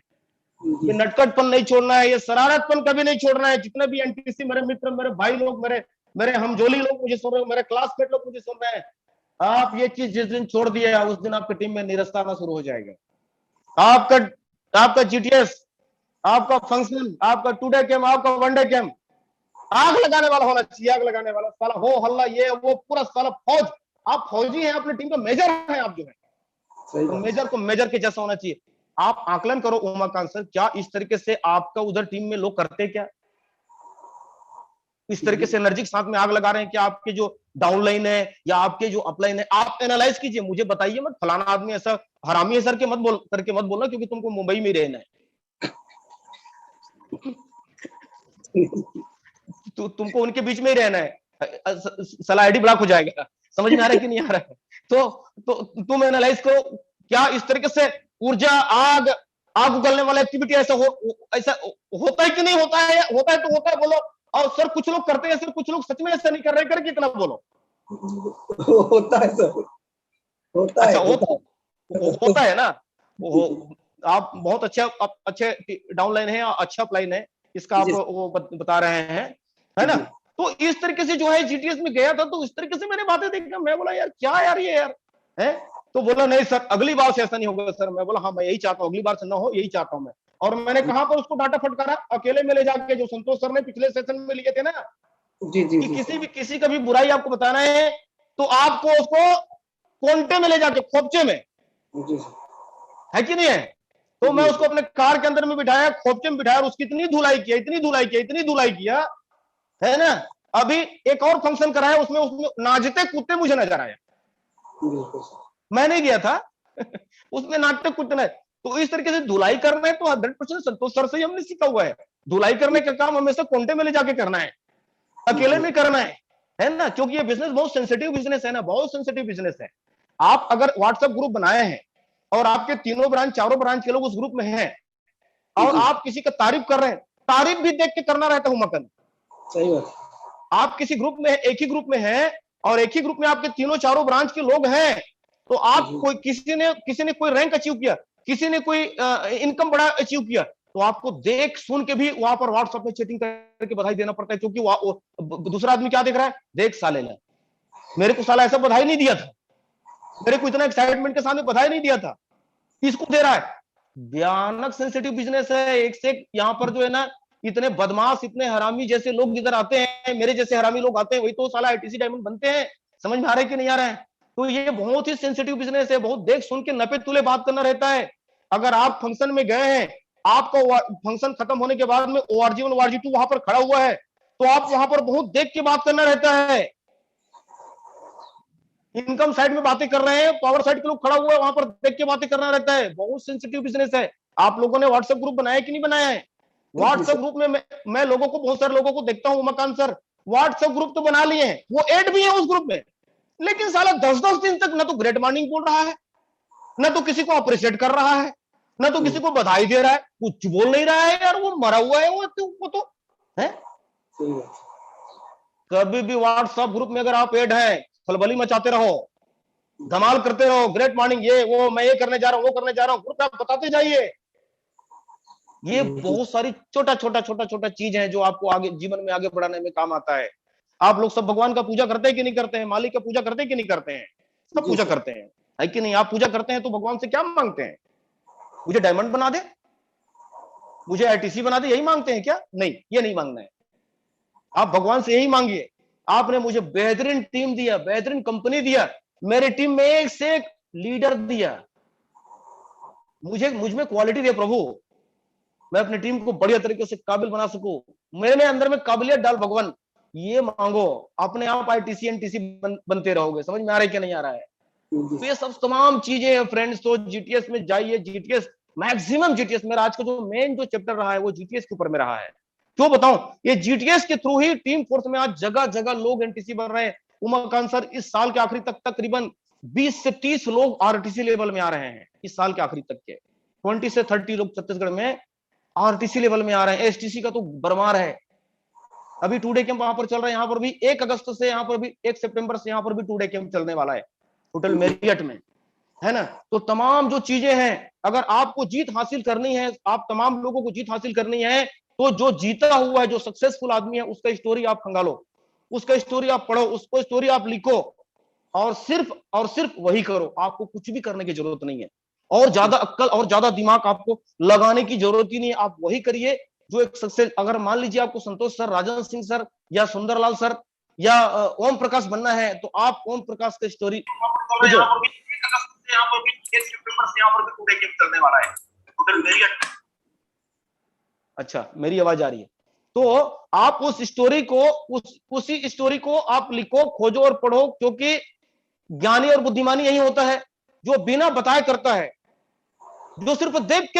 ये नटखटपन नहीं छोड़ना है, ये शरारतपन कभी नहीं छोड़ना है। जितने भी एनटीसी मेरे मित्र, मेरे भाई लोग, मेरे हमजोली लोग मुझे सुन रहे हो, मेरे क्लासमेट लोग मुझे सुन रहे हैं, आप ये चीज जिस दिन छोड़ दिए, उस दिन आपकी टीम में निरस्ता आना शुरू हो जाएगा। आपका जीटीएस, आपका फंक्शन, आपका टुडे कैंप, आपका वनडे कैंप आग लगाने वाला होना चाहिए, आग लगाने वाला। साला हो हल्ला, ये वो, पूरा साला फौज। आप फौजी हैं, अपनी टीम का मेजर है, आप जो है तो मेजर को मेजर के जैसा होना चाहिए। आप आकलन करो उमाकांत सर, क्या इस तरीके से आपका उधर टीम में लोग करते क्या? इस तरीके से एनर्जी के साथ में आग लगा रहे हैं कि आपके जो डाउनलाइन है या आपके जो अपलाइन है, आप एनालाइज कीजिए, मुझे बताइए मत फलाना आदमी ऐसा हरामी है सर के मत बोलना, क्योंकि तुमको मुंबई में ही रहना है। तुमको उनके बीच में ही रहना है, साला आईडी ब्लॉक हो जाएगा। समझ में आ रहा है कि नहीं आ रहा है? तो तुम एनालाइज करो, क्या इस तरीके से ऊर्जा, आग उगलने वाला एक्टिविटी ऐसा होता है कि नहीं होता है? होता है तो होता है बोलो। और सर कुछ लोग करते हैं सर, कुछ लोग सच में ऐसा नहीं कर रहे, करके इतना बोलो। होता है सर, होता है, होता है ना। आप बहुत अच्छे डाउनलाइन है, अच्छा अपलाइन है, इसका आप वो बता रहे हैं, है ना? तो इस तरीके से जो है जीटीएस में गया था, तो इस तरीके से मैंने बातें देखा, मैं बोला यार क्या यार ये यार है। तो बोला नहीं सर, अगली बार से ऐसा नहीं होगा सर। मैं बोला हाँ, मैं यही चाहता हूँ, अगली बार से ना हो, यही चाहता हूँ मैं। और मैंने कहां पर उसको डाटा फटकारा, अकेले में ले जाके, जो संतोष सर ने पिछले सेशन में लिए थे ना, जी जी, कि किसी का भी बुराई आपको बताना है तो आपको उसको कोंटे में ले जाके, खोपचे में, है कि नहीं है? तो मैं उसको अपने कार के अंदर में बिठाया, खोपचे में बिठाया, और उसकी इतनी धुलाई किया, है ना। अभी एक और फंक्शन कराया, उसमें नाचते कूदते मुझे नजर आया, मैं नहीं गया था। उसमें नाचते कूदते नहीं। तो इस तरीके से धुलाई करना है तो 100% संतोष सर से ही हमने सीखा हुआ है। धुलाई करने का काम हमेशा कोंटे में ले जाके करना है, अकेले में करना है ना, क्योंकि ये बिजनेस बहुत सेंसिटिव बिजनेस है ना, बहुत सेंसिटिव बिजनेस है। आप अगर व्हाट्सएप ग्रुप बनाए हैं और आपके तीनों ब्रांच, चारों ब्रांच के लोग उस ग्रुप में हैं, और आप किसी का तारीफ कर रहे हैं, तारीफ भी देख के करना रहता है मकन। सही बात। आप किसी ग्रुप में, एक ही ग्रुप में हैं, और एक ही ग्रुप में आपके तीनों चारों ब्रांच के लोग हैं, तो आप किसी ने कोई रैंक अचीव किया, किसी ने कोई इनकम बड़ा अचीव किया, तो आपको देख सुन के भी वहां पर व्हाट्सएप में चैटिंग करके बधाई देना पड़ता है, क्योंकि दूसरा आदमी क्या देख रहा है, देख साले ने मेरे को साला ऐसा बधाई नहीं दिया था, मेरे को इतना एक्साइटमेंट के सामने बधाई नहीं दिया था, इसको दे रहा है। भयानक सेंसिटिव बिजनेस है। एक से यहाँ पर जो है ना, इतने बदमाश, इतने हरामी जैसे लोग इधर आते हैं, मेरे जैसे हरामी लोग आते हैं, वही तो साला आईटीसी डायमंड बनते हैं। समझ में आ रहा है कि नहीं आ रहा है? तो ये बहुत ही सेंसिटिव बिजनेस है, बहुत देख सुन के नपे तुले बात करना रहता है। अगर आप फंक्शन में गए हैं, आपका फंक्शन खत्म होने के बाद में ORG1 ORG2 वहां पर खड़ा हुआ है, तो आप वहां पर बहुत देख के बात करना रहता है। इनकम साइड में बातें कर रहे हैं, पावर साइड के लोग खड़ा हुआ है, वहां पर देख के बातें करना रहता है। बहुत सेंसिटिव बिजनेस है। आप लोगों ने व्हाट्सएप ग्रुप बनाया कि नहीं बनाया है? व्हाट्सएप ग्रुप में मैं लोगों को, बहुत सारे लोगों को देखता हूं, उमाकांत सर व्हाट्सएप ग्रुप तो बना लिए हैं, वो ऐड भी है उस ग्रुप में, लेकिन साला 10-10 दिन तक ना तो ग्रेट मॉर्निंग बोल रहा है, ना तो किसी को अप्रिशिएट कर रहा है, ना तो किसी को बधाई दे रहा है, कुछ बोल नहीं रहा है यार। वो मरा हुआ है वो तो है। कभी भी व्हाट्सएप ग्रुप में अगर आप ऐड हैं, खलबली मचाते रहो, धमाल करते रहो, ग्रेट मॉर्निंग ये वो, मैं ये करने जा रहा हूं, वो करने जा रहा हूं, ग्रुप आप बताते जाइए। ये बहुत सारी छोटा छोटा चीज है जो आपको आगे जीवन में आगे बढ़ाने में काम आता है। आप लोग सब भगवान का पूजा करते हैं कि नहीं करते हैं? मालिक का पूजा करते हैं कि नहीं करते हैं? सब पूजा करते हैं, है कि नहीं? आप पूजा करते हैं तो भगवान से क्या मांगते हैं? मुझे डायमंड बना दे, मुझे आईटीसी बना दे, यही मांगते हैं क्या? नहीं, ये नहीं मांगना है। आप भगवान से यही मांगिए, आपने मुझे बेहतरीन टीम दिया, बेहतरीन कंपनी दिया, मेरी टीम में एक से एक लीडर दिया, मुझ में क्वालिटी दे प्रभु, मैं अपनी टीम को बढ़िया तरीके से काबिल बना सकूं, मेरे अंदर में काबिलियत डाल भगवान। ये मांगो, अपने आप आईटीसी एनटीसी बनते रहोगे। समझ में आ रहा है कि नहीं आ रहा है? तो ये सब तमाम चीजें हैं फ्रेंड्स। तो जीटीएस में जाइए, जीटीएस मैक्सिमम, जीटीएस मेरा आज का जो मेन जो चैप्टर रहा है वो जीटीएस के ऊपर में रहा है। क्यों बताऊं? ये जीटीएस के थ्रू ही टीम फोर्स में आज जगह जगह लोग एनटीसी बन रहे हैं। उमाकांत सर, इस साल के आखिरी तक तकरीबन 20 से 30 लोग आरटीसी लेवल में आ रहे हैं। इस साल के आखिरी तक के 20 से 30 लोग छत्तीसगढ़ में आरटीसी लेवल में आ रहे हैं। एसटीसी का तो बरमार है। अभी 2 डे कैंप वहां पर चल रहा है, यहाँ पर भी 1 अगस्त से, यहाँ पर भी 1 सितंबर से यहाँ पर भी 2 डे कैंप चलने वाला है होटल मेरियट में, है ना? तो तमाम जो चीजें हैं, अगर आपको जीत हासिल करनी है, आप तमाम लोगों को जीत हासिल करनी है, तो जो जीता हुआ है, जो सक्सेसफुल आदमी है, उसका स्टोरी आप खंगालो, उसका स्टोरी आप पढ़ो, उसको स्टोरी आप लिखो, और सिर्फ वही करो। आपको कुछ भी करने की जरूरत नहीं है, और ज्यादा अक्ल और ज्यादा दिमाग आपको लगाने की जरूरत ही नहीं है। आप वही करिए जो एक सक्सेस। अगर मान लीजिए आपको संतोष सर, राजन सिंह सर या सुंदरलाल सर या ओम प्रकाश बनना है, तो आप ओम प्रकाश का स्टोरी चलने वाला है होटल मेरियट। अच्छा, मेरी आवाज आ रही है? तो आप उस स्टोरी को, उसी स्टोरी को आप लिखो, खोजो और पढ़ो, क्योंकि ज्ञानी और बुद्धिमानी यही होता है जो बिना बताए करता है। जो सिर्फ देख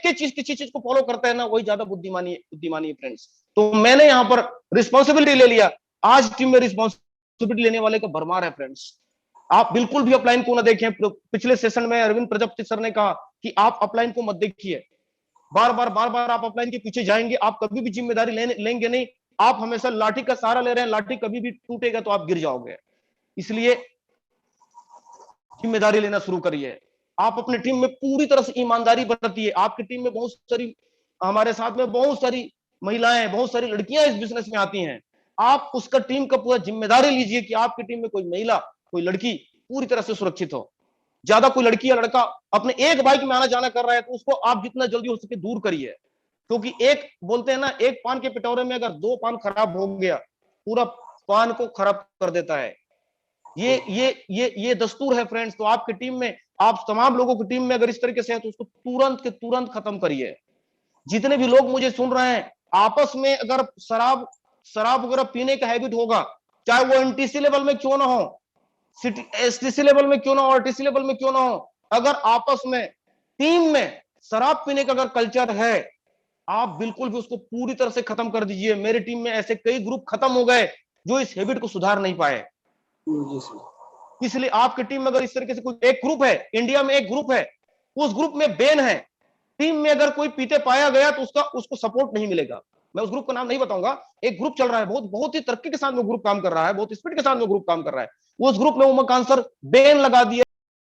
के चीज को फॉलो करता है ना, वही ज्यादा बुद्धिमानी है फ्रेंड्स। तो मैंने यहां पर रिस्पॉन्सिबिलिटी ले लिया। आज टीम में रिस्पॉन्सिबिलिटी लेने वाले का भरमार है फ्रेंड्स। आप बिल्कुल भी अपलाइन को ना देखें। पिछले सेशन में अरविंद प्रजापति सर ने कहा कि आप अपलाइन को मत देखिए। बार बार आप अपलाइन के पीछे जाएंगे, आप कभी भी जिम्मेदारी लेंगे नहीं। आप हमेशा लाठी का सहारा ले रहे हैं, लाठी कभी भी टूटेगा तो आप गिर जाओगे। इसलिए जिम्मेदारी लेना शुरू करिए। आप अपनी टीम में पूरी तरह से ईमानदारी बरतिए। आपकी टीम में बहुत सारी, हमारे साथ में बहुत सारी महिलाएं, बहुत सारी लड़कियां इस बिजनेस में आती हैं। आप उसका टीम का पूरा जिम्मेदारी लीजिए कि आपकी टीम में कोई महिला, कोई लड़की पूरी तरह से सुरक्षित हो। ज्यादा कोई लड़की या लड़का अपने एक बाइक में आना जाना कर रहा है तो उसको आप जितना जल्दी हो सके दूर करिए, क्योंकि एक बोलते हैं ना, एक पान के पिटौरे में अगर 2 पान खराब हो गया, पूरा पान को खराब कर देता है। ये दस्तूर है फ्रेंड्स। तो आपकी टीम में, आप तमाम लोगों की टीम में अगर इस तरीके से है तो उसको तुरंत के तुरंत खत्म करिए। जितने भी लोग मुझे सुन रहे हैं, आपस में अगर शराब वगैरह पीने का हैबिट होगा, चाहे वो एनटीसी लेवल में क्यों ना हो, एसटीसी लेवल में क्यों ना हो, आरटीसी लेवल में क्यों ना हो, अगर आपस में टीम में शराब पीने का अगर कल्चर है, आप बिल्कुल भी उसको पूरी तरह से खत्म कर दीजिए। मेरी टीम में ऐसे कई ग्रुप खत्म हो गए जो इस हैबिट को सुधार नहीं पाए। इसलिए आपकी टीम में अगर इस तरीके से कोई एक ग्रुप है, इंडिया में एक ग्रुप है, उस ग्रुप में बैन है, टीम में अगर कोई पीते पाया गया तो उसको सपोर्ट नहीं मिलेगा। मैं उस ग्रुप का नाम नहीं बताऊंगा। एक ग्रुप चल रहा है, बहुत ही तरक्की के साथ वो ग्रुप काम कर रहा है, बहुत स्पीड के साथ वो ग्रुप काम कर रहा है। उस ग्रुप में उमाकांत सर बैन लगा दिया।